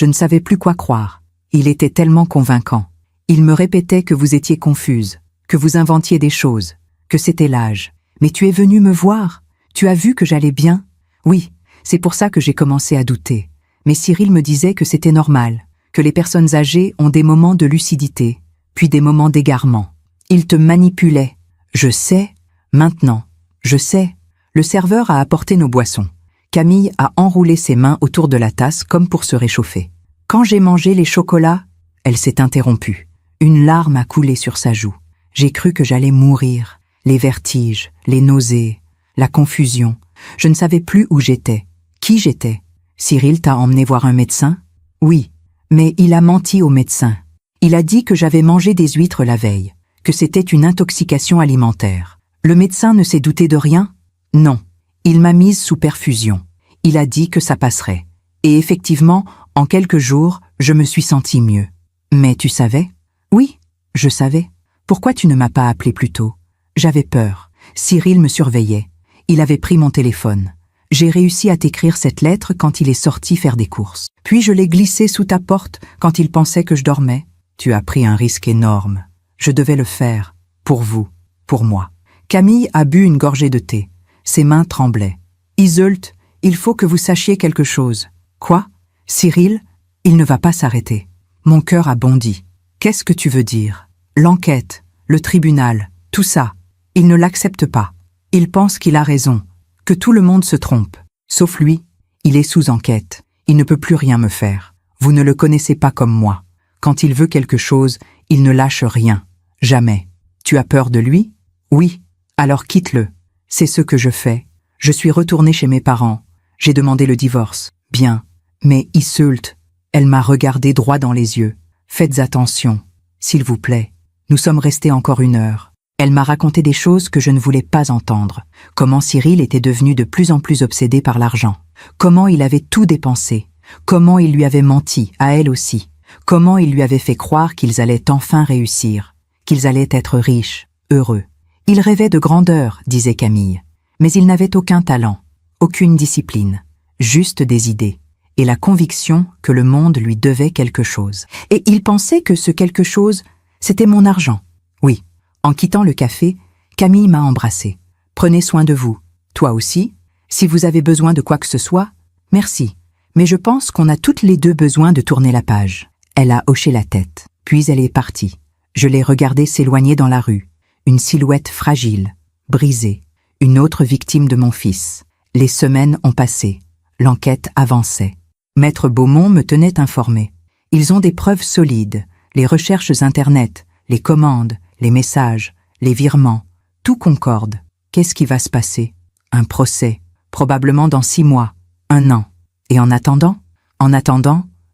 ne savais plus quoi croire. Il était tellement convaincant. Il me répétait que vous étiez confuse, que vous inventiez des choses, que c'était l'âge. Mais tu es venu me voir. Tu as vu que j'allais bien? Oui, c'est pour ça que j'ai commencé à douter. Mais Cyril me disait que c'était normal, que les personnes âgées ont des moments de lucidité, puis des moments d'égarement. Il te manipulait. Je sais, maintenant, je sais. Le serveur a apporté nos boissons. Camille a enroulé ses mains autour de la tasse comme pour se réchauffer. Quand j'ai mangé les chocolats, elle s'est interrompue. Une larme a coulé sur sa joue. J'ai cru que j'allais mourir. Les vertiges, les nausées, la confusion. Je ne savais plus où j'étais. Qui j'étais? Cyril t'a emmené voir un médecin? Oui, mais il a menti au médecin. Il a dit que j'avais mangé des huîtres la veille, que c'était une intoxication alimentaire. Le médecin ne s'est douté de rien? Non. Il m'a mise sous perfusion. Il a dit que ça passerait. Et effectivement, en quelques jours, je me suis sentie mieux. Mais tu savais? Oui, je savais. Pourquoi tu ne m'as pas appelé plus tôt? J'avais peur. Cyril me surveillait. Il avait pris mon téléphone. J'ai réussi à t'écrire cette lettre quand il est sorti faire des courses. Puis je l'ai glissée sous ta porte quand il pensait que je dormais. Tu as pris un risque énorme. Je devais le faire. Pour vous. Pour moi. Camille a bu une gorgée de thé. Ses mains tremblaient. Iseult, il faut que vous sachiez quelque chose. Quoi? Cyril, il ne va pas s'arrêter. Mon cœur a bondi. Qu'est-ce que tu veux dire? L'enquête, le tribunal, tout ça. Il ne l'accepte pas. Il pense qu'il a raison, que tout le monde se trompe. Sauf lui, il est sous enquête. Il ne peut plus rien me faire. Vous ne le connaissez pas comme moi. Quand il veut quelque chose, il ne lâche rien. Jamais. Tu as peur de lui? Oui. Alors quitte-le. C'est ce que je fais. Je suis retournée chez mes parents. J'ai demandé le divorce. Bien. Mais Iseult, elle m'a regardé droit dans les yeux. Faites attention. S'il vous plaît. Nous sommes restés encore 1 heure. Elle m'a raconté des choses que je ne voulais pas entendre. Comment Cyril était devenu de plus en plus obsédé par l'argent. Comment il avait tout dépensé. Comment il lui avait menti, à elle aussi. Comment il lui avait fait croire qu'ils allaient enfin réussir. Qu'ils allaient être riches, heureux. Il rêvait de grandeur, disait Camille. Mais il n'avait aucun talent, aucune discipline, juste des idées, et la conviction que le monde lui devait quelque chose. Et il pensait que ce quelque chose, c'était mon argent. Oui, en quittant le café, Camille m'a embrassée. Prenez soin de vous. Toi aussi. Si vous avez besoin de quoi que ce soit, merci. Mais je pense qu'on a toutes les deux besoin de tourner la page. Elle a hoché la tête, puis elle est partie. Je l'ai regardée s'éloigner dans la rue. Une silhouette fragile, brisée. Une autre victime de mon fils. Les semaines ont passé. L'enquête avançait. Maître Beaumont me tenait informé. Ils ont des preuves solides. Les recherches Internet, les commandes, les messages, les virements. Tout concorde. Qu'est-ce qui va se passer? Un procès. Probablement dans 6 mois. 1 an. Et en attendant,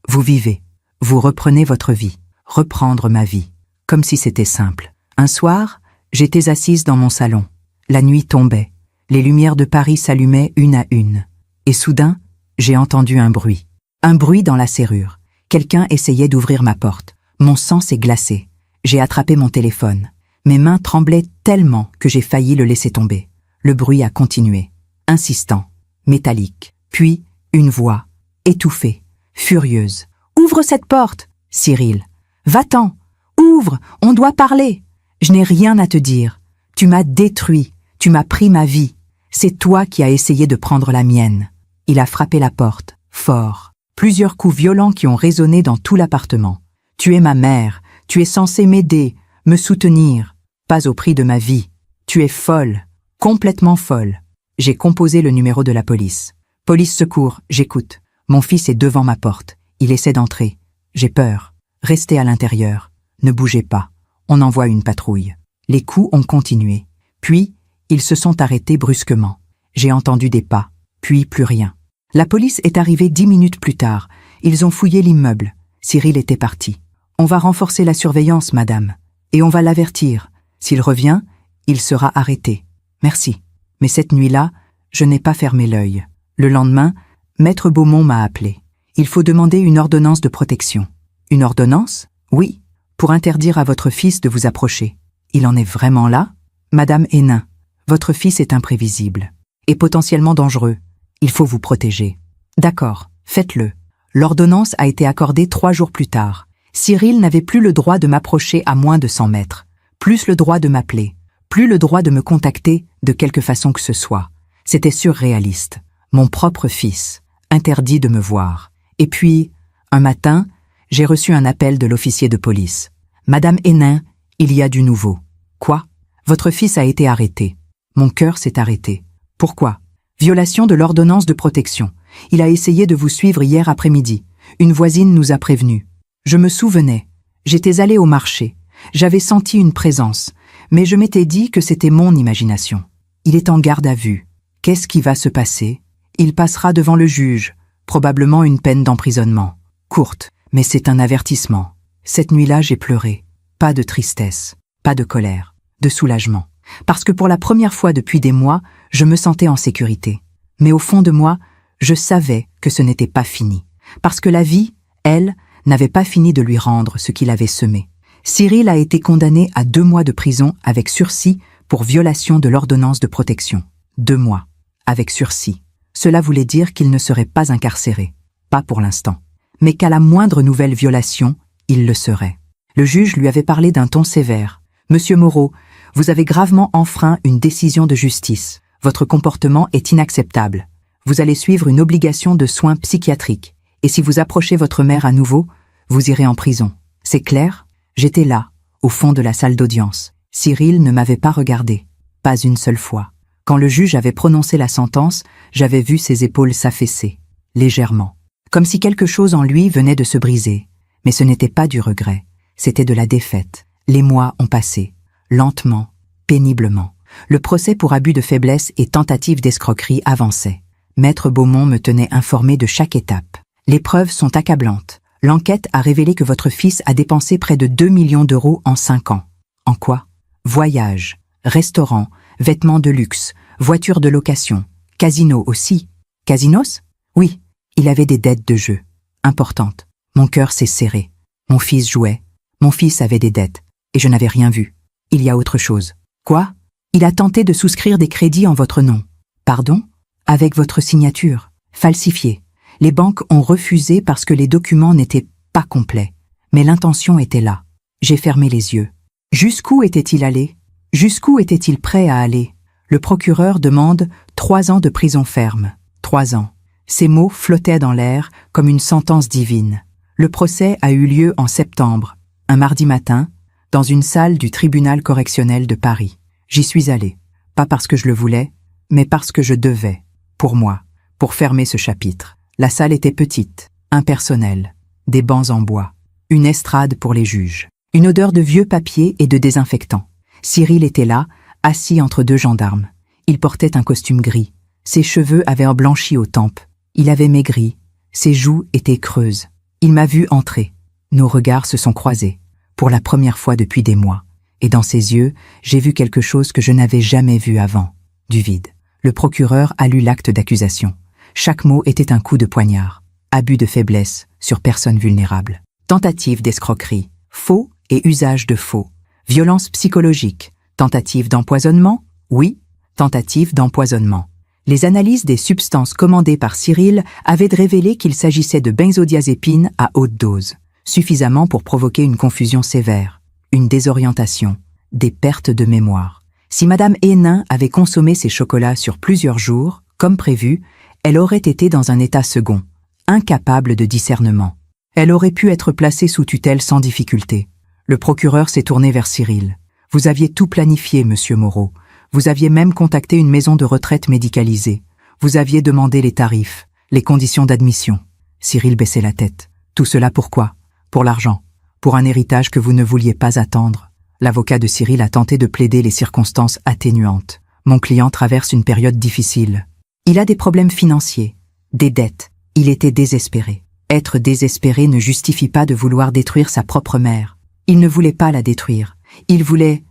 vous vivez. Vous reprenez votre vie. Reprendre ma vie. Comme si c'était simple. Un soir, j'étais assise dans mon salon. La nuit tombait. Les lumières de Paris s'allumaient une à une. Et soudain, j'ai entendu un bruit. Un bruit dans la serrure. Quelqu'un essayait d'ouvrir ma porte. Mon sang s'est glacé. J'ai attrapé mon téléphone. Mes mains tremblaient tellement que j'ai failli le laisser tomber. Le bruit a continué. Insistant. Métallique. Puis, une voix. Étouffée. Furieuse. « Ouvre cette porte, Cyril. Va-t'en. Ouvre, on doit parler. Je n'ai rien à te dire. Tu m'as détruit. Tu m'as pris ma vie. C'est toi qui as essayé de prendre la mienne. » Il a frappé la porte, fort. Plusieurs coups violents qui ont résonné dans tout l'appartement. Tu es ma mère. Tu es censée m'aider, me soutenir. Pas au prix de ma vie. Tu es folle. Complètement folle. J'ai composé le numéro de la police. Police secours, j'écoute. Mon fils est devant ma porte. Il essaie d'entrer. J'ai peur. Restez à l'intérieur. Ne bougez pas. On envoie une patrouille. Les coups ont continué. Puis, ils se sont arrêtés brusquement. J'ai entendu des pas. Puis plus rien. La police est arrivée 10 minutes plus tard. Ils ont fouillé l'immeuble. Cyril était parti. On va renforcer la surveillance, madame. Et on va l'avertir. S'il revient, il sera arrêté. Merci. Mais cette nuit-là, je n'ai pas fermé l'œil. Le lendemain, Maître Beaumont m'a appelé. Il faut demander une ordonnance de protection. Une ordonnance? Oui, pour interdire à votre fils de vous approcher. Il en est vraiment là? Madame Hénin, votre fils est imprévisible et potentiellement dangereux. Il faut vous protéger. D'accord, faites-le. L'ordonnance a été accordée 3 jours plus tard. Cyril n'avait plus le droit de m'approcher à moins de 100 mètres, plus le droit de m'appeler, plus le droit de me contacter de quelque façon que ce soit. C'était surréaliste. Mon propre fils, interdit de me voir. Et puis, un matin, j'ai reçu un appel de l'officier de police. « Madame Hénin, il y a du nouveau. »« Quoi ? Votre fils a été arrêté. » Mon cœur s'est arrêté. « Pourquoi ? » « Violation de l'ordonnance de protection. Il a essayé de vous suivre hier après-midi. Une voisine nous a prévenus. Je me souvenais. J'étais allée au marché. J'avais senti une présence. Mais je m'étais dit que c'était mon imagination. Il est en garde à vue. Qu'est-ce qui va se passer ? Il passera devant le juge. Probablement une peine d'emprisonnement. Courte, mais c'est un avertissement. Cette nuit-là, j'ai pleuré. Pas de tristesse, pas de colère, de soulagement. Parce que pour la première fois depuis des mois, je me sentais en sécurité. Mais au fond de moi, je savais que ce n'était pas fini. Parce que la vie, elle, n'avait pas fini de lui rendre ce qu'il avait semé. Cyril a été condamné à 2 mois de prison avec sursis pour violation de l'ordonnance de protection. 2 mois, avec sursis. Cela voulait dire qu'il ne serait pas incarcéré. Pas pour l'instant. Mais qu'à la moindre nouvelle violation, il le serait. Le juge lui avait parlé d'un ton sévère. « Monsieur Moreau, vous avez gravement enfreint une décision de justice. Votre comportement est inacceptable. Vous allez suivre une obligation de soins psychiatriques. Et si vous approchez votre mère à nouveau, vous irez en prison. C'est clair ? » J'étais là, au fond de la salle d'audience. Cyril ne m'avait pas regardé. Pas une seule fois. Quand le juge avait prononcé la sentence, j'avais vu ses épaules s'affaisser, légèrement. Comme si quelque chose en lui venait de se briser. Mais ce n'était pas du regret. C'était de la défaite. Les mois ont passé. Lentement, péniblement. Le procès pour abus de faiblesse et tentative d'escroquerie avançait. Maître Beaumont me tenait informé de chaque étape. Les preuves sont accablantes. L'enquête a révélé que votre fils a dépensé près de 2 millions d'euros en 5 ans. En quoi ? Voyages, restaurants, vêtements de luxe, voitures de location, casino aussi. Casinos ? Oui, il avait des dettes de jeu. Importantes. Mon cœur s'est serré. Mon fils jouait. Mon fils avait des dettes. Et je n'avais rien vu. Il y a autre chose. Quoi ? Il a tenté de souscrire des crédits en votre nom. Pardon ? Avec votre signature. Falsifiée. Les banques ont refusé parce que les documents n'étaient pas complets. Mais l'intention était là. J'ai fermé les yeux. Jusqu'où était-il allé ? Jusqu'où était-il prêt à aller ? Le procureur demande 3 ans de prison ferme. 3 ans. Ces mots flottaient dans l'air comme une sentence divine. Le procès a eu lieu en septembre, un mardi matin, dans une salle du tribunal correctionnel de Paris. J'y suis allé, pas parce que je le voulais, mais parce que je devais, pour moi, pour fermer ce chapitre. La salle était petite, impersonnelle, des bancs en bois, une estrade pour les juges, une odeur de vieux papier et de désinfectant. Cyril était là, assis entre 2 gendarmes. Il portait un costume gris, ses cheveux avaient blanchi aux tempes, il avait maigri, ses joues étaient creuses. Il m'a vu entrer. Nos regards se sont croisés, pour la première fois depuis des mois. Et dans ses yeux, j'ai vu quelque chose que je n'avais jamais vu avant, du vide. Le procureur a lu l'acte d'accusation. Chaque mot était un coup de poignard. Abus de faiblesse sur personne vulnérable. Tentative d'escroquerie. Faux et usage de faux. Violence psychologique. Tentative d'empoisonnement ? Oui, tentative d'empoisonnement. Les analyses des substances commandées par Cyril avaient révélé qu'il s'agissait de benzodiazépines à haute dose, suffisamment pour provoquer une confusion sévère, une désorientation, des pertes de mémoire. Si Madame Hénin avait consommé ces chocolats sur plusieurs jours, comme prévu, elle aurait été dans un état second, incapable de discernement. Elle aurait pu être placée sous tutelle sans difficulté. Le procureur s'est tourné vers Cyril. « Vous aviez tout planifié, monsieur Moreau. Vous aviez même contacté une maison de retraite médicalisée. Vous aviez demandé les tarifs, les conditions d'admission. » Cyril baissait la tête. « Tout cela pourquoi ? Pour l'argent. Pour un héritage que vous ne vouliez pas attendre. » L'avocat de Cyril a tenté de plaider les circonstances atténuantes. « Mon client traverse une période difficile. Il a des problèmes financiers, des dettes. Il était désespéré. Être désespéré ne justifie pas de vouloir détruire sa propre mère. Il ne voulait pas la détruire. Il voulait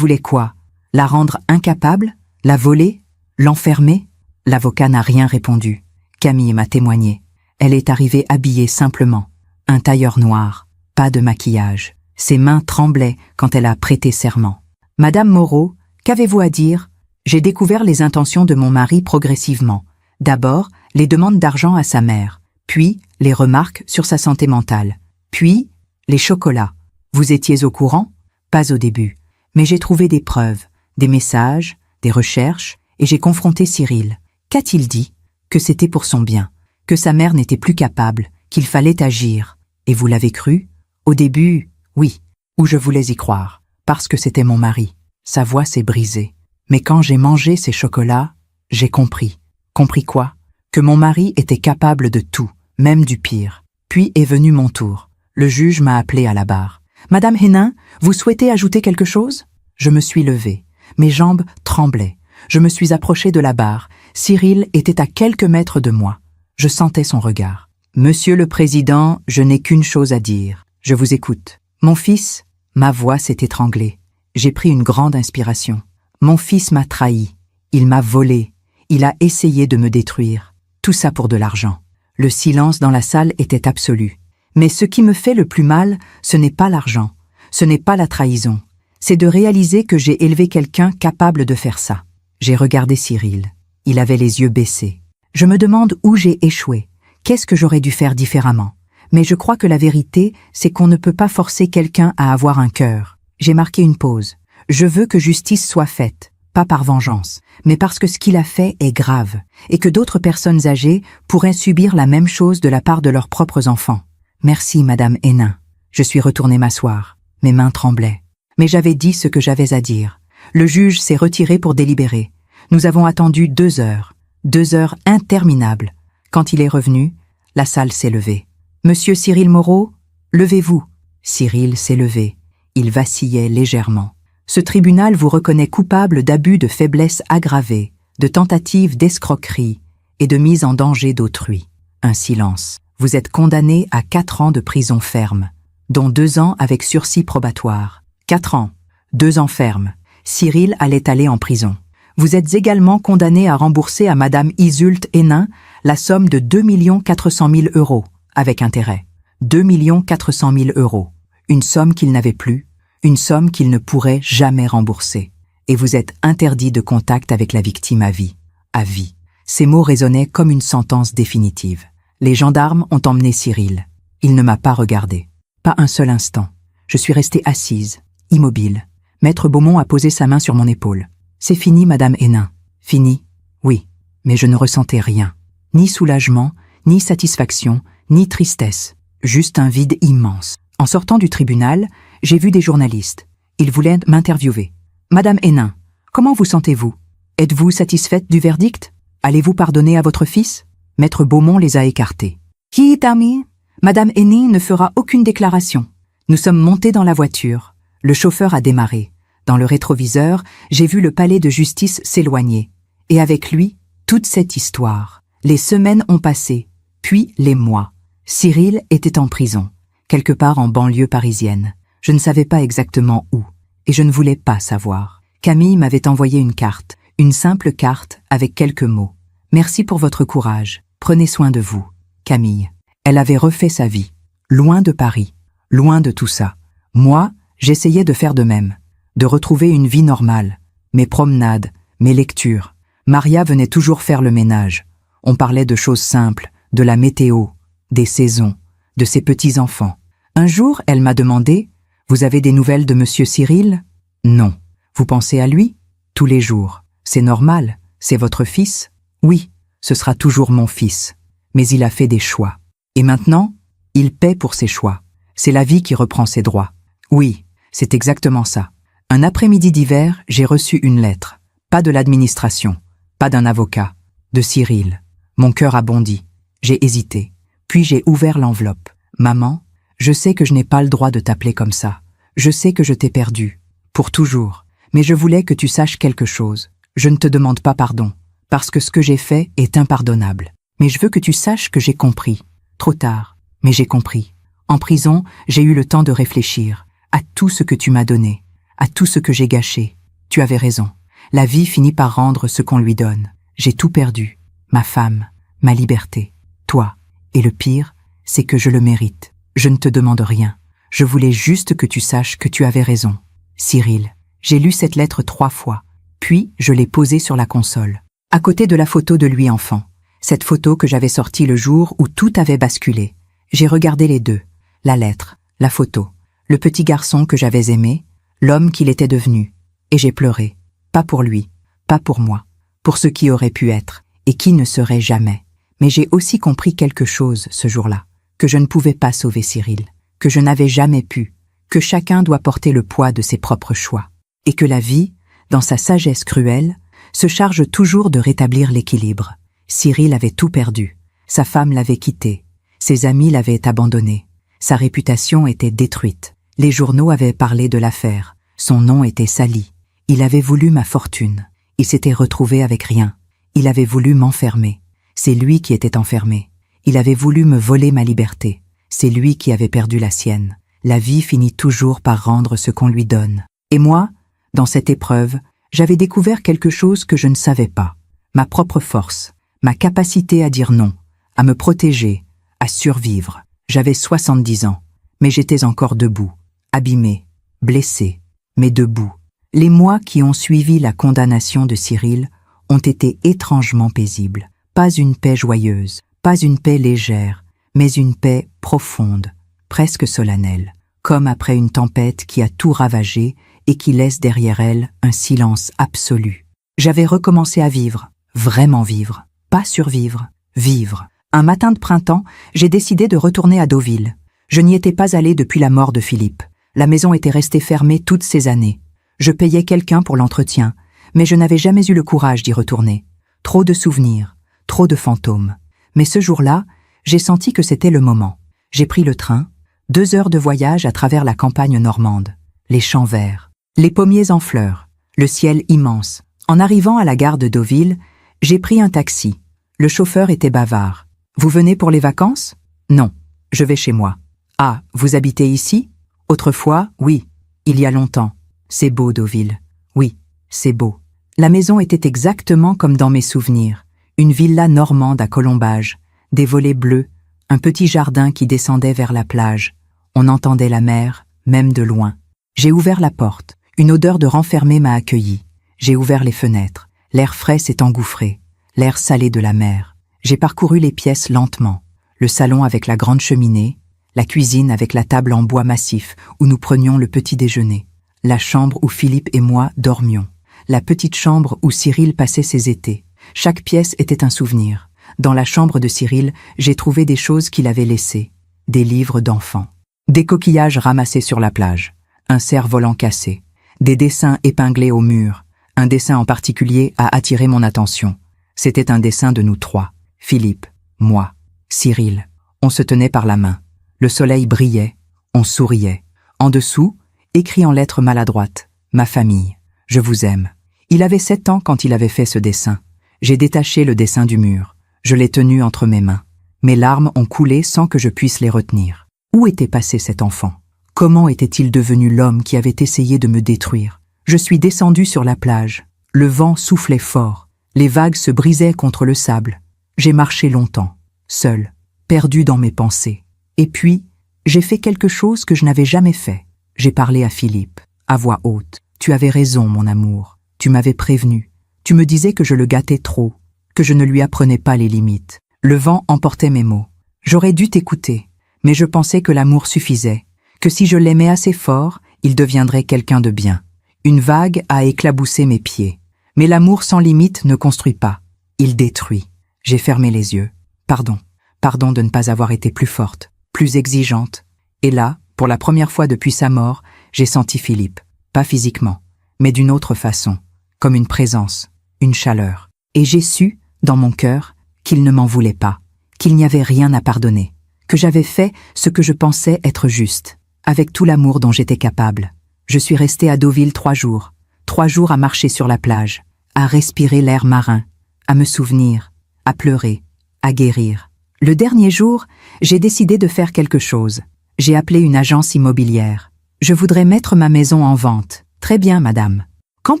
quoi ? La rendre incapable ? La voler ? L'enfermer ? L'avocat n'a rien répondu. Camille m'a témoigné. Elle est arrivée habillée simplement. Un tailleur noir, pas de maquillage. Ses mains tremblaient quand elle a prêté serment. « Madame Moreau, qu'avez-vous à dire ? J'ai découvert les intentions de mon mari progressivement. D'abord, les demandes d'argent à sa mère, puis les remarques sur sa santé mentale. Puis, Les chocolats. Vous étiez au courant? Pas au début. Mais j'ai trouvé des preuves, des messages, des recherches, et j'ai confronté Cyril. Qu'a-t-il dit? Que c'était pour son bien, que sa mère n'était plus capable, qu'il fallait agir. Et vous l'avez cru? Au début, oui. Ou je voulais y croire, parce que c'était mon mari. Sa voix s'est brisée. Mais quand j'ai mangé ces chocolats, j'ai compris. Compris quoi? Que mon mari était capable de tout, même du pire. Puis est venu mon tour. Le juge m'a appelé à la barre. « Madame Hénin, vous souhaitez ajouter quelque chose ?» Je me suis levée. Mes jambes tremblaient. Je me suis approchée de la barre. Cyril était à quelques mètres de moi. Je sentais son regard. « Monsieur le Président, je n'ai qu'une chose à dire. Je vous écoute. » Mon fils, ma voix s'est étranglée. J'ai pris une grande inspiration. Mon fils m'a trahi. Il m'a volé. Il a essayé de me détruire. Tout ça pour de l'argent. Le silence dans la salle était absolu. Mais ce qui me fait le plus mal, ce n'est pas l'argent. Ce n'est pas la trahison. C'est de réaliser que j'ai élevé quelqu'un capable de faire ça. J'ai regardé Cyril. Il avait les yeux baissés. Je me demande où j'ai échoué. Qu'est-ce que j'aurais dû faire différemment? Mais je crois que la vérité, c'est qu'on ne peut pas forcer quelqu'un à avoir un cœur. J'ai marqué une pause. Je veux que justice soit faite, pas par vengeance, mais parce que ce qu'il a fait est grave, et que d'autres personnes âgées pourraient subir la même chose de la part de leurs propres enfants. Merci, Madame Hénin. Je suis retournée m'asseoir. Mes mains tremblaient. Mais j'avais dit ce que j'avais à dire. Le juge s'est retiré pour délibérer. Nous avons attendu 2 heures. 2 heures interminables. Quand il est revenu, la salle s'est levée. « Monsieur Cyril Moreau, levez-vous. » Cyril s'est levé. Il vacillait légèrement. « Ce tribunal vous reconnaît coupable d'abus de faiblesse aggravée, de tentative d'escroquerie et de mise en danger d'autrui. » Un silence. « Vous êtes condamné à 4 ans de prison ferme, dont 2 ans avec sursis probatoire. 4 ans, 2 ans ferme. Cyril allait aller en prison. Vous êtes également condamné à rembourser à Madame Isulte Hénin la somme de 2 400 000 €, avec intérêt. 2 400 000 €. Une somme qu'il n'avait plus, une somme qu'il ne pourrait jamais rembourser. Et vous êtes interdit de contact avec la victime à vie. À vie. Ces mots résonnaient comme une sentence définitive. Les gendarmes ont emmené Cyril. Il ne m'a pas regardé. Pas un seul instant. Je suis restée assise, immobile. Maître Beaumont a posé sa main sur mon épaule. « C'est fini, Madame Hénin. »« Fini ?» ?»« Oui. » Mais je ne ressentais rien. Ni soulagement, ni satisfaction, ni tristesse. Juste un vide immense. En sortant du tribunal, j'ai vu des journalistes. Ils voulaient m'interviewer. « Madame Hénin, comment vous sentez-vous? Êtes-vous satisfaite du verdict? Allez-vous pardonner à votre fils ?» Maître Beaumont les a écartés. « Kitami, Madame Hénin ne fera aucune déclaration. » Nous sommes montés dans la voiture. Le chauffeur a démarré. Dans le rétroviseur, j'ai vu le palais de justice s'éloigner. Et avec lui, toute cette histoire. Les semaines ont passé, puis les mois. Cyril était en prison, quelque part en banlieue parisienne. Je ne savais pas exactement où, et je ne voulais pas savoir. Camille m'avait envoyé une carte, une simple carte avec quelques mots. « Merci pour votre courage. Prenez soin de vous. Camille. » Elle avait refait sa vie, loin de Paris, loin de tout ça. Moi, j'essayais de faire de même, de retrouver une vie normale. Mes promenades, mes lectures. Maria venait toujours faire le ménage. On parlait de choses simples, de la météo, des saisons, de ses petits-enfants. Un jour, elle m'a demandé « Vous avez des nouvelles de Monsieur Cyril ?»« Non. Vous pensez à lui ? Tous les jours. C'est normal. C'est votre fils ? Oui, ce sera toujours mon fils. Mais il a fait des choix. Et maintenant, il paie pour ses choix. C'est la vie qui reprend ses droits. Oui, c'est exactement ça. Un après-midi d'hiver, j'ai reçu une lettre. Pas de l'administration, pas d'un avocat, de Cyril. Mon cœur a bondi. J'ai hésité. Puis j'ai ouvert l'enveloppe. Maman, je sais que je n'ai pas le droit de t'appeler comme ça. Je sais que je t'ai perdu. Pour toujours. Mais je voulais que tu saches quelque chose. Je ne te demande pas pardon. Parce que ce que j'ai fait est impardonnable. Mais je veux que tu saches que j'ai compris. Trop tard, mais j'ai compris. En prison, j'ai eu le temps de réfléchir à tout ce que tu m'as donné, à tout ce que j'ai gâché. Tu avais raison. La vie finit par rendre ce qu'on lui donne. J'ai tout perdu. Ma femme, ma liberté, toi. Et le pire, c'est que je le mérite. Je ne te demande rien. Je voulais juste que tu saches que tu avais raison. Cyril, j'ai lu cette lettre 3 fois. Puis, je l'ai posée sur la console, à côté de la photo de lui enfant. Cette photo que j'avais sortie le jour où tout avait basculé. J'ai regardé les deux. La lettre, la photo, le petit garçon que j'avais aimé, l'homme qu'il était devenu. Et j'ai pleuré. Pas pour lui, pas pour moi, pour ce qui aurait pu être et qui ne serait jamais. Mais j'ai aussi compris quelque chose ce jour-là, que je ne pouvais pas sauver Cyril, que je n'avais jamais pu, que chacun doit porter le poids de ses propres choix, et que la vie, dans sa sagesse cruelle, se charge toujours de rétablir l'équilibre. Cyril avait tout perdu, sa femme l'avait quitté, ses amis l'avaient abandonné, sa réputation était détruite, les journaux avaient parlé de l'affaire, son nom était sali, il avait voulu ma fortune, il s'était retrouvé avec rien, il avait voulu m'enfermer, c'est lui qui était enfermé, il avait voulu me voler ma liberté, c'est lui qui avait perdu la sienne. La vie finit toujours par rendre ce qu'on lui donne. Et moi, dans cette épreuve, j'avais découvert quelque chose que je ne savais pas. Ma propre force, ma capacité à dire non, à me protéger, à survivre. J'avais 70 ans, mais j'étais encore debout, abîmé, blessé, mais debout. Les mois qui ont suivi la condamnation de Cyril ont été étrangement paisibles. Pas une paix joyeuse, pas une paix légère, mais une paix profonde, presque solennelle, comme après une tempête qui a tout ravagé et qui laisse derrière elle un silence absolu. J'avais recommencé à vivre, vraiment vivre, pas survivre, vivre. Un matin de printemps, j'ai décidé de retourner à Deauville. Je n'y étais pas allée depuis la mort de Philippe. La maison était restée fermée toutes ces années. Je payais quelqu'un pour l'entretien, mais je n'avais jamais eu le courage d'y retourner. Trop de souvenirs, trop de fantômes. Mais ce jour-là, j'ai senti que c'était le moment. J'ai pris le train, 2 heures de voyage à travers la campagne normande, les champs verts, les pommiers en fleurs, le ciel immense. En arrivant à la gare de Deauville, j'ai pris un taxi. Le chauffeur était bavard. « Vous venez pour les vacances ? » ?»« Non, je vais chez moi. »« Ah, vous habitez ici ? » ?»« Autrefois, oui, il y a longtemps. C'est beau, Deauville. Oui, c'est beau. » La maison était exactement comme dans mes souvenirs. Une villa normande à colombages, des volets bleus, un petit jardin qui descendait vers la plage. On entendait la mer, même de loin. J'ai ouvert la porte. Une odeur de renfermé m'a accueilli. J'ai ouvert les fenêtres. L'air frais s'est engouffré, l'air salé de la mer. J'ai parcouru les pièces lentement. Le salon avec la grande cheminée, la cuisine avec la table en bois massif où nous prenions le petit déjeuner, la chambre où Philippe et moi dormions, la petite chambre où Cyril passait ses étés. Chaque pièce était un souvenir. Dans la chambre de Cyril, j'ai trouvé des choses qu'il avait laissées, des livres d'enfants, des coquillages ramassés sur la plage, un cerf-volant cassé, des dessins épinglés au mur. Un dessin en particulier a attiré mon attention. C'était un dessin de nous trois, Philippe, moi, Cyril. On se tenait par la main. Le soleil brillait, on souriait. En dessous, écrit en lettres maladroites, « Ma famille, je vous aime ». Il avait 7 ans quand il avait fait ce dessin. J'ai détaché le dessin du mur. Je l'ai tenu entre mes mains. Mes larmes ont coulé sans que je puisse les retenir. Où était passé cet enfant? Comment était-il devenu l'homme qui avait essayé de me détruire? Je suis descendu sur la plage. Le vent soufflait fort. Les vagues se brisaient contre le sable. J'ai marché longtemps, seul, perdu dans mes pensées. Et puis, j'ai fait quelque chose que je n'avais jamais fait. J'ai parlé à Philippe, à voix haute. « Tu avais raison, mon amour. Tu m'avais prévenu. Tu me disais que je le gâtais trop, que je ne lui apprenais pas les limites. Le vent emportait mes mots. J'aurais dû t'écouter, mais je pensais que l'amour suffisait, que si je l'aimais assez fort, il deviendrait quelqu'un de bien. Une vague a éclaboussé mes pieds. Mais l'amour sans limite ne construit pas. Il détruit. J'ai fermé les yeux. Pardon. Pardon de ne pas avoir été plus forte, plus exigeante. Et là, pour la première fois depuis sa mort, j'ai senti Philippe. Pas physiquement, mais d'une autre façon. Comme une présence, une chaleur. Et j'ai su, dans mon cœur, qu'il ne m'en voulait pas, qu'il n'y avait rien à pardonner, que j'avais fait ce que je pensais être juste, avec tout l'amour dont j'étais capable. Je suis restée à Deauville 3 jours, 3 jours à marcher sur la plage, à respirer l'air marin, à me souvenir, à pleurer, à guérir. Le dernier jour, j'ai décidé de faire quelque chose. J'ai appelé une agence immobilière. Je voudrais mettre ma maison en vente. Très bien, madame. Quand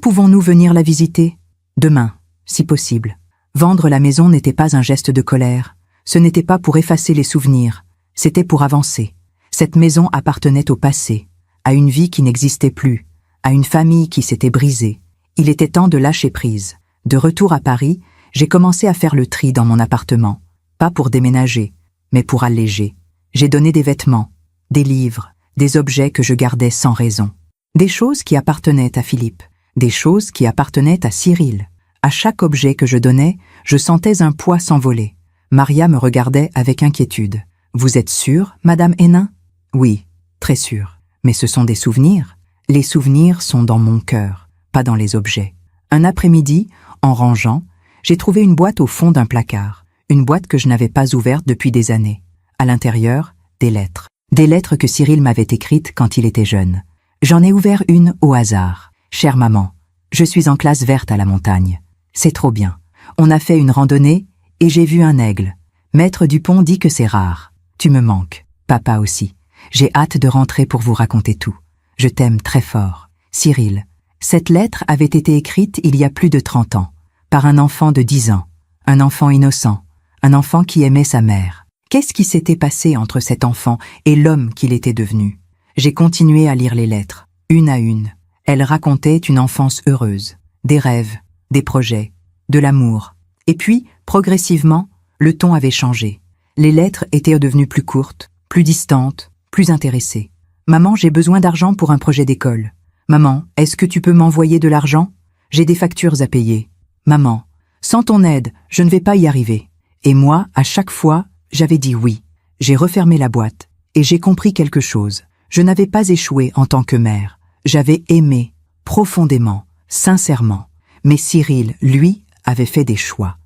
pouvons-nous venir la visiter? Demain, si possible. Vendre la maison n'était pas un geste de colère. Ce n'était pas pour effacer les souvenirs. C'était pour avancer. Cette maison appartenait au passé, à une vie qui n'existait plus, à une famille qui s'était brisée. Il était temps de lâcher prise. De retour à Paris, j'ai commencé à faire le tri dans mon appartement. Pas pour déménager, mais pour alléger. J'ai donné des vêtements, des livres, des objets que je gardais sans raison, des choses qui appartenaient à Philippe, des choses qui appartenaient à Cyril. À chaque objet que je donnais, je sentais un poids s'envoler. Maria me regardait avec inquiétude. « Vous êtes sûre, Madame Hénin ?»« Oui, très sûre. Mais ce sont des souvenirs. Les souvenirs sont dans mon cœur, pas dans les objets. » Un après-midi, en rangeant, j'ai trouvé une boîte au fond d'un placard, une boîte que je n'avais pas ouverte depuis des années. À l'intérieur, des lettres. Des lettres que Cyril m'avait écrites quand il était jeune. J'en ai ouvert une au hasard. « Chère maman, je suis en classe verte à la montagne. C'est trop bien. On a fait une randonnée et j'ai vu un aigle. Maître Dupont dit que c'est rare. Tu me manques. Papa aussi. J'ai hâte de rentrer pour vous raconter tout. Je t'aime très fort. Cyril. » Cette lettre avait été écrite il y a plus de 30 ans, par un enfant de 10 ans, un enfant innocent, un enfant qui aimait sa mère. Qu'est-ce qui s'était passé entre cet enfant et l'homme qu'il était devenu? J'ai continué à lire les lettres, une à une. Elles racontaient une enfance heureuse, des rêves, des projets, de l'amour. Et puis, progressivement, le ton avait changé. Les lettres étaient devenues plus courtes, plus distantes, plus intéressées. « Maman, j'ai besoin d'argent pour un projet d'école. Maman, est-ce que tu peux m'envoyer de l'argent? J'ai des factures à payer. Maman, sans ton aide, je ne vais pas y arriver. » Et moi, à chaque fois, j'avais dit oui. J'ai refermé la boîte et j'ai compris quelque chose. Je n'avais pas échoué en tant que mère. J'avais aimé, profondément, sincèrement. Mais Cyril, lui, avait fait des choix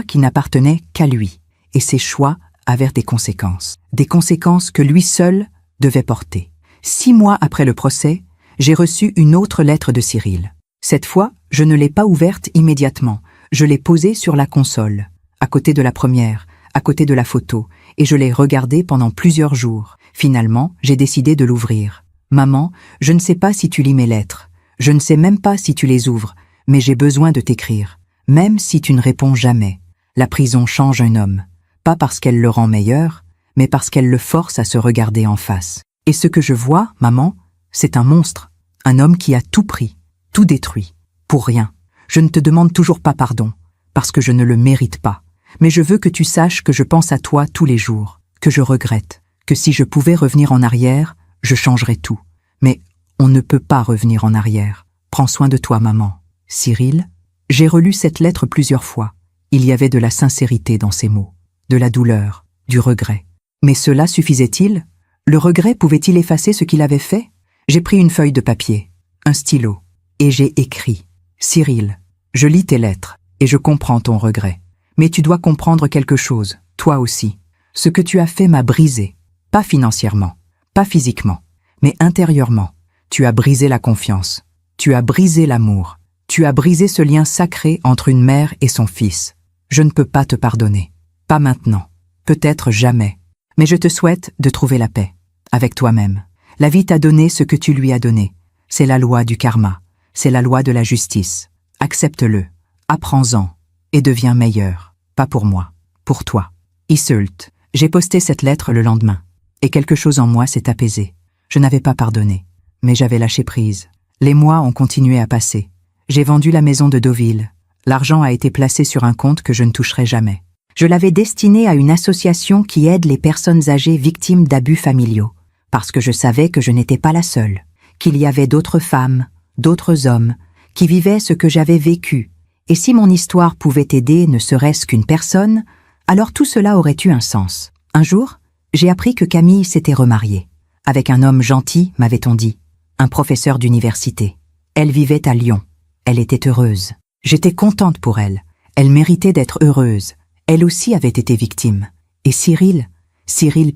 qui n'appartenaient qu'à lui. Et ces choix avaient des conséquences que lui seul devait porter. 6 mois après le procès, j'ai reçu une autre lettre de Cyril. Cette fois, je ne l'ai pas ouverte immédiatement. Je l'ai posée sur la console, à côté de la première, à côté de la photo, et je l'ai regardée pendant plusieurs jours. Finalement, j'ai décidé de l'ouvrir. « Maman, je ne sais pas si tu lis mes lettres. Je ne sais même pas si tu les ouvres, mais j'ai besoin de t'écrire. Même si tu ne réponds jamais. La prison change un homme, pas parce qu'elle le rend meilleur, mais parce qu'elle le force à se regarder en face. Et ce que je vois, maman, c'est un monstre, un homme qui a tout pris, tout détruit, pour rien. Je ne te demande toujours pas pardon, parce que je ne le mérite pas. Mais je veux que tu saches que je pense à toi tous les jours, que je regrette, que si je pouvais revenir en arrière, je changerais tout. Mais on ne peut pas revenir en arrière. Prends soin de toi, maman. Cyril, j'ai relu cette lettre plusieurs fois. Il y avait de la sincérité dans ces mots, de la douleur, du regret. Mais cela suffisait-il? Le regret pouvait-il effacer ce qu'il avait fait? J'ai pris une feuille de papier, un stylo, et j'ai écrit. Cyril, je lis tes lettres, et je comprends ton regret. Mais tu dois comprendre quelque chose, toi aussi. Ce que tu as fait m'a brisé. Pas financièrement, pas physiquement, mais intérieurement. Tu as brisé la confiance. Tu as brisé l'amour. Tu as brisé ce lien sacré entre une mère et son fils. Je ne peux pas te pardonner. Pas maintenant. Peut-être jamais. Mais je te souhaite de trouver la paix. Avec toi-même. La vie t'a donné ce que tu lui as donné. C'est la loi du karma. C'est la loi de la justice. Accepte-le. Apprends-en. Et deviens meilleur. Pas pour moi. Pour toi. Iseult. J'ai posté cette lettre le lendemain. Et quelque chose en moi s'est apaisé. Je n'avais pas pardonné. Mais j'avais lâché prise. Les mois ont continué à passer. J'ai vendu la maison de Deauville. L'argent a été placé sur un compte que je ne toucherai jamais. Je l'avais destiné à une association qui aide les personnes âgées victimes d'abus familiaux, parce que je savais que je n'étais pas la seule, qu'il y avait d'autres femmes, d'autres hommes, qui vivaient ce que j'avais vécu, et si mon histoire pouvait aider ne serait-ce qu'une personne, alors tout cela aurait eu un sens. Un jour, j'ai appris que Camille s'était remariée, avec un homme gentil, m'avait-on dit, un professeur d'université. Elle vivait à Lyon. Elle était heureuse. J'étais contente pour elle. Elle méritait d'être heureuse. Elle aussi avait été victime. Et Cyril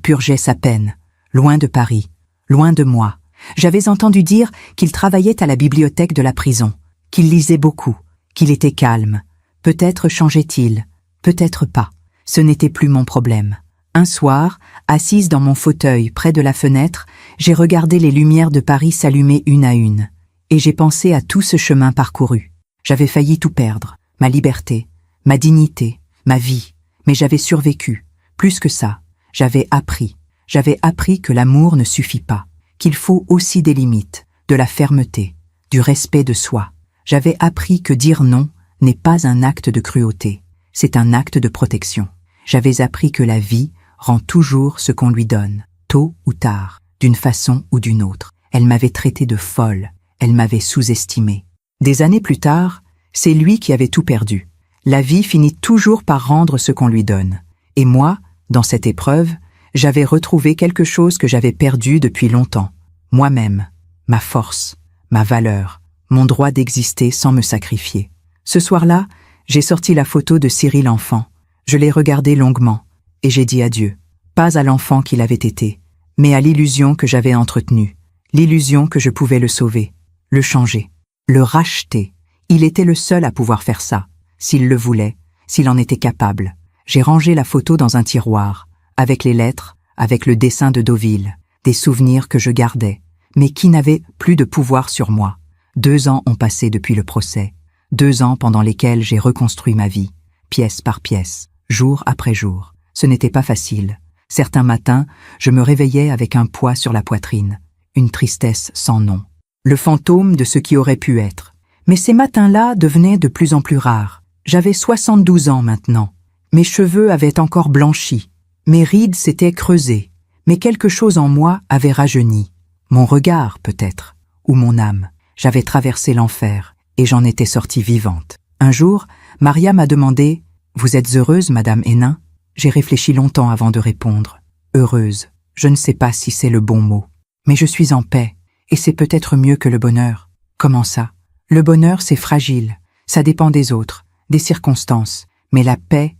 purgeait sa peine, loin de Paris, loin de moi. J'avais entendu dire qu'il travaillait à la bibliothèque de la prison, qu'il lisait beaucoup, qu'il était calme. Peut-être changeait-il, peut-être pas. Ce n'était plus mon problème. Un soir, assise dans mon fauteuil près de la fenêtre, j'ai regardé les lumières de Paris s'allumer une à une. Et j'ai pensé à tout ce chemin parcouru. J'avais failli tout perdre, ma liberté, ma dignité, ma vie, mais j'avais survécu. Plus que ça, j'avais appris que l'amour ne suffit pas, qu'il faut aussi des limites, de la fermeté, du respect de soi. J'avais appris que dire non n'est pas un acte de cruauté, c'est un acte de protection. J'avais appris que la vie rend toujours ce qu'on lui donne, tôt ou tard. d'une façon ou d'une autre. Elle m'avait traité de folle, elle m'avait sous-estimée. Des années plus tard, c'est lui qui avait tout perdu. La vie finit toujours par rendre ce qu'on lui donne. Et moi, dans cette épreuve, j'avais retrouvé quelque chose que j'avais perdu depuis longtemps. Moi-même, ma force, ma valeur, mon droit d'exister sans me sacrifier. Ce soir-là, j'ai sorti la photo de Cyril enfant. Je l'ai regardé longuement, et j'ai dit adieu. Pas à l'enfant qu'il avait été, mais à l'illusion que j'avais entretenue. L'illusion que je pouvais le sauver, le changer, le racheter. Il était le seul à pouvoir faire ça, s'il le voulait, s'il en était capable. J'ai rangé la photo dans un tiroir, avec les lettres, avec le dessin de Deauville, des souvenirs que je gardais, mais qui n'avaient plus de pouvoir sur moi. 2 ans ont passé depuis le procès, 2 ans pendant lesquels j'ai reconstruit ma vie, pièce par pièce, jour après jour. Ce n'était pas facile. Certains matins, je me réveillais avec un poids sur la poitrine, une tristesse sans nom, le fantôme de ce qui aurait pu être. Mais ces matins-là devenaient de plus en plus rares. J'avais 72 ans maintenant. Mes cheveux avaient encore blanchi, mes rides s'étaient creusées, mais quelque chose en moi avait rajeuni. Mon regard, peut-être, ou mon âme. J'avais traversé l'enfer, et j'en étais sortie vivante. Un jour, Maria m'a demandé « Vous êtes heureuse, Madame Hénin ?» J'ai réfléchi longtemps avant de répondre. Heureuse, je ne sais pas si c'est le bon mot. Mais je suis en paix, et c'est peut-être mieux que le bonheur. Comment ça? Le bonheur, c'est fragile. Ça dépend des autres, des circonstances. Mais la paix,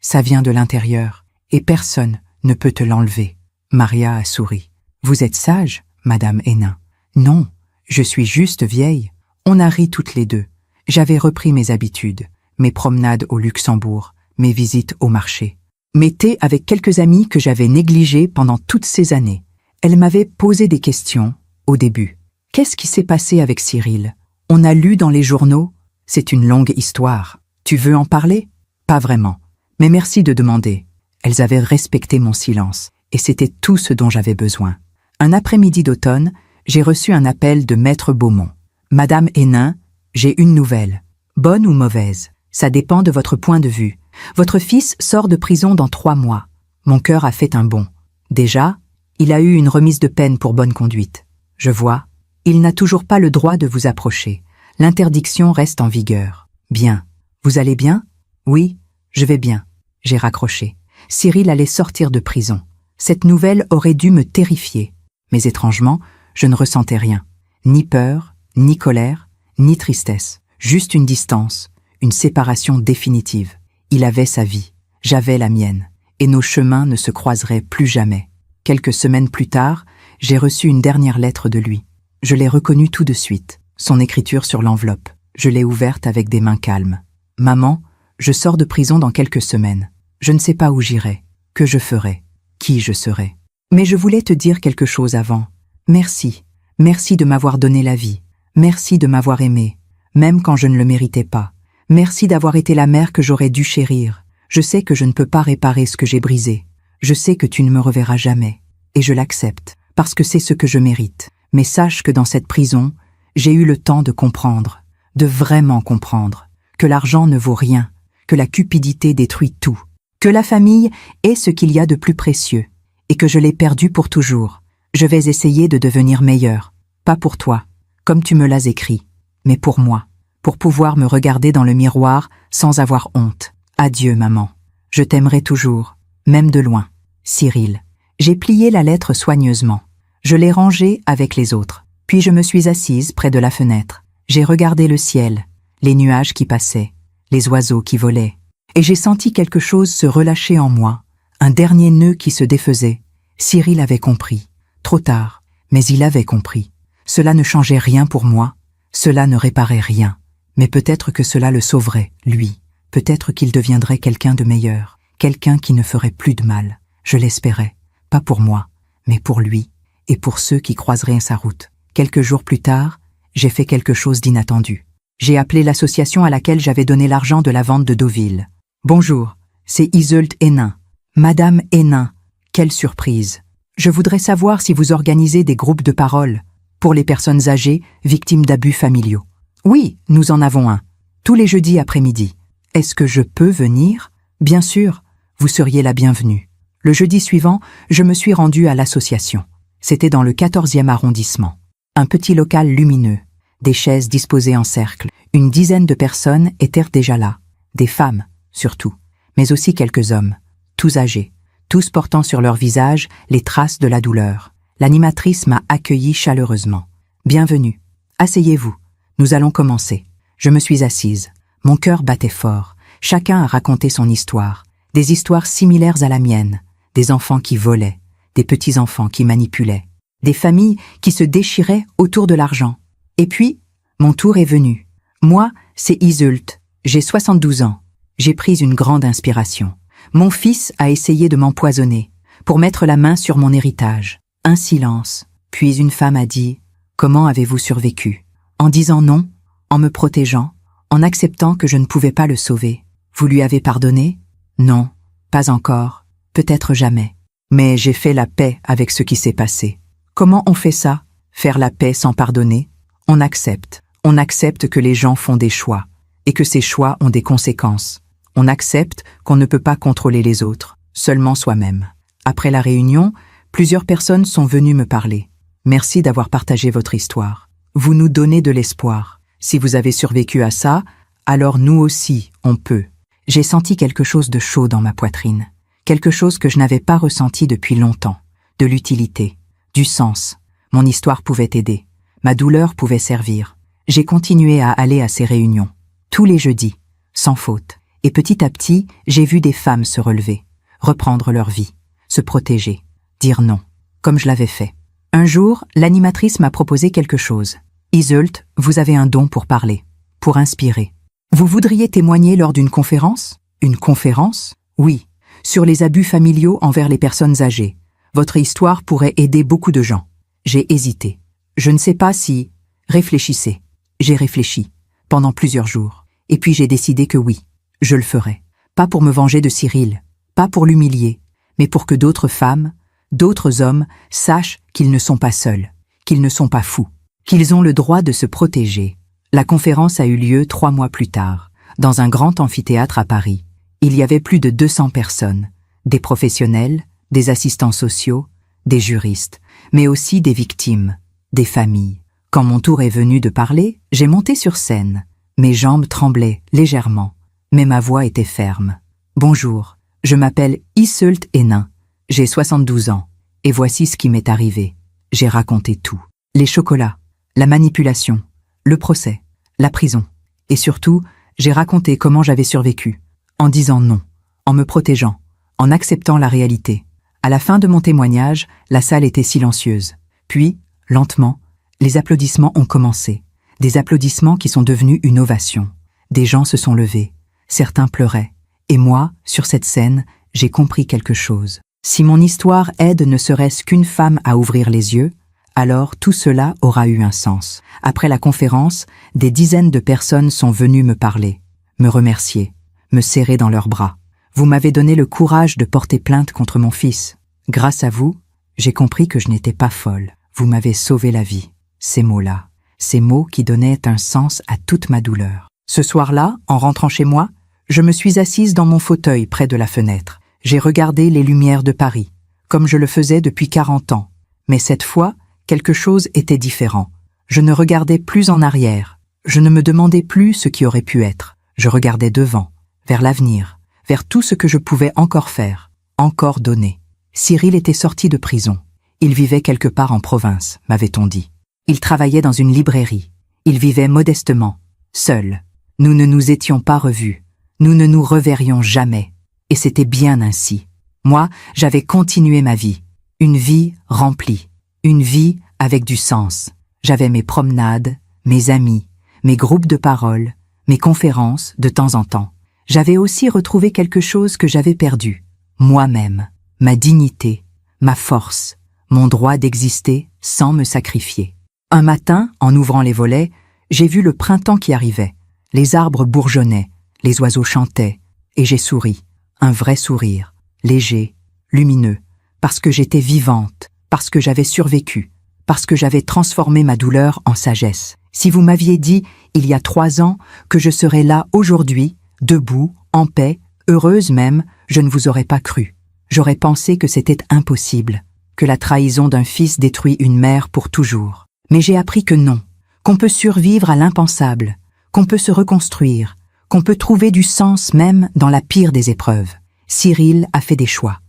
ça vient de l'intérieur. Et personne ne peut te l'enlever. Maria a souri. Vous êtes sage, Madame Hénin? Non, je suis juste vieille. On a ri toutes les deux. J'avais repris mes habitudes, mes promenades au Luxembourg, mes visites au marché. Mes thés avec quelques amis que j'avais négligés pendant toutes ces années. Elle m'avait posé des questions, au début. Qu'est-ce qui s'est passé avec Cyril? On a lu dans les journaux. C'est une longue histoire. Tu veux en parler? Pas vraiment. Mais merci de demander. Elles avaient respecté mon silence, et c'était tout ce dont j'avais besoin. Un après-midi d'automne, j'ai reçu un appel de Maître Beaumont. Madame Hénin, j'ai une nouvelle. Bonne ou mauvaise, ça dépend de votre point de vue. Votre fils sort de prison dans 3 mois. Mon cœur a fait un bond. Déjà, il a eu une remise de peine pour bonne conduite. Je vois, il n'a toujours pas le droit de vous approcher. L'interdiction reste en vigueur. Bien. Vous allez bien? Oui, je vais bien. J'ai raccroché. Cyril allait sortir de prison. Cette nouvelle aurait dû me terrifier. Mais étrangement, je ne ressentais rien. Ni peur, ni colère, ni tristesse. Juste une distance, une séparation définitive. Il avait sa vie, j'avais la mienne, et nos chemins ne se croiseraient plus jamais. Quelques semaines plus tard, j'ai reçu une dernière lettre de lui. Je l'ai reconnue tout de suite, son écriture sur l'enveloppe. Je l'ai ouverte avec des mains calmes. « Maman, je sors de prison dans quelques semaines. Je ne sais pas où j'irai, que je ferai, qui je serai. Mais je voulais te dire quelque chose avant. Merci, merci de m'avoir donné la vie. Merci de m'avoir aimé, même quand je ne le méritais pas. Merci d'avoir été la mère que j'aurais dû chérir. Je sais que je ne peux pas réparer ce que j'ai brisé. Je sais que tu ne me reverras jamais. Et je l'accepte, parce que c'est ce que je mérite. Mais sache que dans cette prison, j'ai eu le temps de comprendre, de vraiment comprendre, que l'argent ne vaut rien, que la cupidité détruit tout, que la famille est ce qu'il y a de plus précieux, et que je l'ai perdu pour toujours. Je vais essayer de devenir meilleure, pas pour toi, comme tu me l'as écrit, mais pour moi. Pour pouvoir me regarder dans le miroir sans avoir honte. Adieu, maman. Je t'aimerai toujours, même de loin. Cyril. J'ai plié la lettre soigneusement. Je l'ai rangée avec les autres. Puis je me suis assise près de la fenêtre. J'ai regardé le ciel, les nuages qui passaient, les oiseaux qui volaient. Et j'ai senti quelque chose se relâcher en moi, un dernier nœud qui se défaisait. Cyril avait compris. Trop tard, mais il avait compris. Cela ne changeait rien pour moi. Cela ne réparait rien. Mais peut-être que cela le sauverait, lui. Peut-être qu'il deviendrait quelqu'un de meilleur, quelqu'un qui ne ferait plus de mal. Je l'espérais, pas pour moi, mais pour lui, et pour ceux qui croiseraient sa route. Quelques jours plus tard, j'ai fait quelque chose d'inattendu. J'ai appelé l'association à laquelle j'avais donné l'argent de la vente de Deauville. « Bonjour, c'est Iseult Hénin. Madame Hénin, quelle surprise. Je voudrais savoir si vous organisez des groupes de parole pour les personnes âgées victimes d'abus familiaux. » Oui, nous en avons un, tous les jeudis après-midi. Est-ce que je peux venir? Bien sûr, vous seriez la bienvenue. Le jeudi suivant, je me suis rendue à l'association. C'était dans le 14e arrondissement. Un petit local lumineux, des chaises disposées en cercle. Une dizaine de personnes étaient déjà là, des femmes surtout, mais aussi quelques hommes, tous âgés, tous portant sur leur visage les traces de la douleur. L'animatrice m'a accueilli chaleureusement. « Bienvenue. Asseyez-vous. Nous allons commencer. » Je me suis assise. Mon cœur battait fort. Chacun a raconté son histoire. Des histoires similaires à la mienne. Des enfants qui volaient. Des petits-enfants qui manipulaient. Des familles qui se déchiraient autour de l'argent. Et puis, mon tour est venu. Moi, c'est Iseult. J'ai 72 ans. J'ai pris une grande inspiration. Mon fils a essayé de m'empoisonner pour mettre la main sur mon héritage. Un silence. Puis une femme a dit « Comment avez-vous survécu ?» En disant non, en me protégeant, en acceptant que je ne pouvais pas le sauver. Vous lui avez pardonné? Non, pas encore, peut-être jamais. Mais j'ai fait la paix avec ce qui s'est passé. Comment on fait ça? Faire la paix sans pardonner? On accepte. On accepte que les gens font des choix, et que ces choix ont des conséquences. On accepte qu'on ne peut pas contrôler les autres, seulement soi-même. Après la réunion, plusieurs personnes sont venues me parler. Merci d'avoir partagé votre histoire. Vous nous donnez de l'espoir. Si vous avez survécu à ça, alors nous aussi, on peut. J'ai senti quelque chose de chaud dans ma poitrine. Quelque chose que je n'avais pas ressenti depuis longtemps. De l'utilité, du sens. Mon histoire pouvait aider. Ma douleur pouvait servir. J'ai continué à aller à ces réunions. Tous les jeudis, sans faute. Et petit à petit, j'ai vu des femmes se relever, reprendre leur vie, se protéger, dire non, comme je l'avais fait. Un jour, l'animatrice m'a proposé quelque chose. Iseult, vous avez un don pour parler, pour inspirer. Vous voudriez témoigner lors d'une conférence? Une conférence? Oui, sur les abus familiaux envers les personnes âgées. Votre histoire pourrait aider beaucoup de gens. J'ai hésité. Je ne sais pas si... Réfléchissez. J'ai réfléchi, pendant plusieurs jours. Et puis j'ai décidé que oui, je le ferais. Pas pour me venger de Cyril, pas pour l'humilier, mais pour que d'autres femmes, d'autres hommes sachent qu'ils ne sont pas seuls, qu'ils ne sont pas fous, qu'ils ont le droit de se protéger. La conférence a eu lieu 3 mois plus tard, dans un grand amphithéâtre à Paris. Il y avait plus de 200 personnes, des professionnels, des assistants sociaux, des juristes, mais aussi des victimes, des familles. Quand mon tour est venu de parler, j'ai monté sur scène. Mes jambes tremblaient légèrement, mais ma voix était ferme. Bonjour, je m'appelle Iseult Hénin, j'ai 72 ans, et voici ce qui m'est arrivé. J'ai raconté tout. Les chocolats, la manipulation, le procès, la prison. Et surtout, j'ai raconté comment j'avais survécu, en disant non, en me protégeant, en acceptant la réalité. À la fin de mon témoignage, la salle était silencieuse. Puis, lentement, les applaudissements ont commencé. Des applaudissements qui sont devenus une ovation. Des gens se sont levés. Certains pleuraient. Et moi, sur cette scène, j'ai compris quelque chose. Si mon histoire aide ne serait-ce qu'une femme à ouvrir les yeux, alors tout cela aura eu un sens. Après la conférence, des dizaines de personnes sont venues me parler, me remercier, me serrer dans leurs bras. Vous m'avez donné le courage de porter plainte contre mon fils. Grâce à vous, j'ai compris que je n'étais pas folle. Vous m'avez sauvé la vie. Ces mots-là, ces mots qui donnaient un sens à toute ma douleur. Ce soir-là, en rentrant chez moi, je me suis assise dans mon fauteuil près de la fenêtre. J'ai regardé les lumières de Paris, comme je le faisais depuis 40 ans. Mais cette fois, quelque chose était différent. Je ne regardais plus en arrière. Je ne me demandais plus ce qui aurait pu être. Je regardais devant, vers l'avenir, vers tout ce que je pouvais encore faire, encore donner. Cyril était sorti de prison. Il vivait quelque part en province, m'avait-on dit. Il travaillait dans une librairie. Il vivait modestement, seul. Nous ne nous étions pas revus. Nous ne nous reverrions jamais. Et c'était bien ainsi. Moi, j'avais continué ma vie. Une vie remplie. Une vie avec du sens. J'avais mes promenades, mes amis, mes groupes de parole, mes conférences de temps en temps. J'avais aussi retrouvé quelque chose que j'avais perdu. Moi-même, ma dignité, ma force, mon droit d'exister sans me sacrifier. Un matin, en ouvrant les volets, j'ai vu le printemps qui arrivait. Les arbres bourgeonnaient, les oiseaux chantaient, et j'ai souri. Un vrai sourire, léger, lumineux, parce que j'étais vivante, parce que j'avais survécu, parce que j'avais transformé ma douleur en sagesse. Si vous m'aviez dit, il y a 3 ans, que je serais là aujourd'hui, debout, en paix, heureuse même, je ne vous aurais pas cru. J'aurais pensé que c'était impossible, que la trahison d'un fils détruit une mère pour toujours. Mais j'ai appris que non, qu'on peut survivre à l'impensable, qu'on peut se reconstruire, qu'on peut trouver du sens même dans la pire des épreuves. Cyril a fait des choix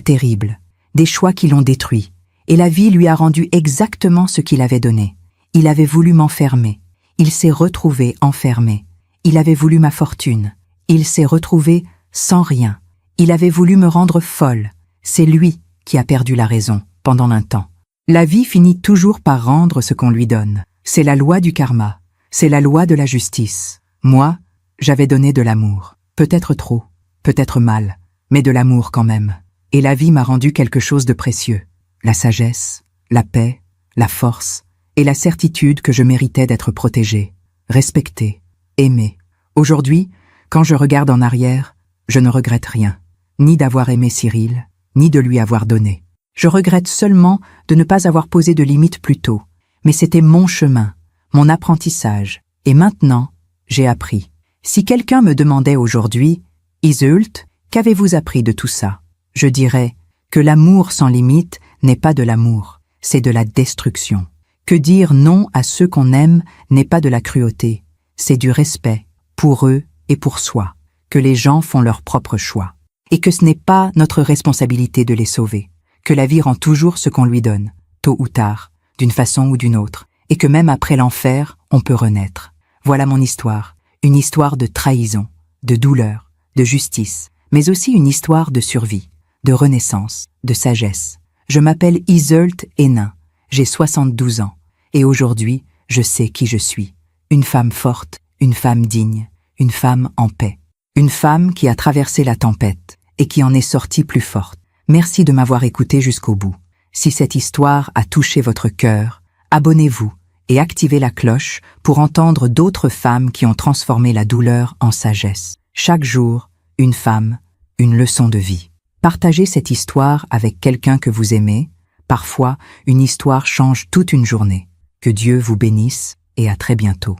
terribles, des choix qui l'ont détruit, et la vie lui a rendu exactement ce qu'il avait donné. Il avait voulu m'enfermer, il s'est retrouvé enfermé. Il avait voulu ma fortune, il s'est retrouvé sans rien. Il avait voulu me rendre folle, c'est lui qui a perdu la raison pendant un temps. La vie finit toujours par rendre ce qu'on lui donne. C'est la loi du karma, c'est la loi de la justice. Moi, j'avais donné de l'amour, peut-être trop, peut-être mal, mais de l'amour quand même. Et la vie m'a rendu quelque chose de précieux. La sagesse, la paix, la force et la certitude que je méritais d'être protégé, respecté, aimé. Aujourd'hui, quand je regarde en arrière, je ne regrette rien, ni d'avoir aimé Cyril, ni de lui avoir donné. Je regrette seulement de ne pas avoir posé de limites plus tôt. Mais c'était mon chemin, mon apprentissage. Et maintenant, j'ai appris. Si quelqu'un me demandait aujourd'hui, « Iseult, qu'avez-vous appris de tout ça ?» Je dirais que l'amour sans limite n'est pas de l'amour, c'est de la destruction. Que dire non à ceux qu'on aime n'est pas de la cruauté, c'est du respect, pour eux et pour soi. Que les gens font leur propre choix. Et que ce n'est pas notre responsabilité de les sauver. Que la vie rend toujours ce qu'on lui donne, tôt ou tard, d'une façon ou d'une autre. Et que même après l'enfer, on peut renaître. Voilà mon histoire. Une histoire de trahison, de douleur, de justice, mais aussi une histoire de survie, de renaissance, de sagesse. Je m'appelle Iseult Hénin, j'ai 72 ans, et aujourd'hui, je sais qui je suis. Une femme forte, une femme digne, une femme en paix. Une femme qui a traversé la tempête et qui en est sortie plus forte. Merci de m'avoir écouté jusqu'au bout. Si cette histoire a touché votre cœur, abonnez-vous et activez la cloche pour entendre d'autres femmes qui ont transformé la douleur en sagesse. Chaque jour, une femme, une leçon de vie. Partagez cette histoire avec quelqu'un que vous aimez. Parfois, une histoire change toute une journée. Que Dieu vous bénisse et à très bientôt.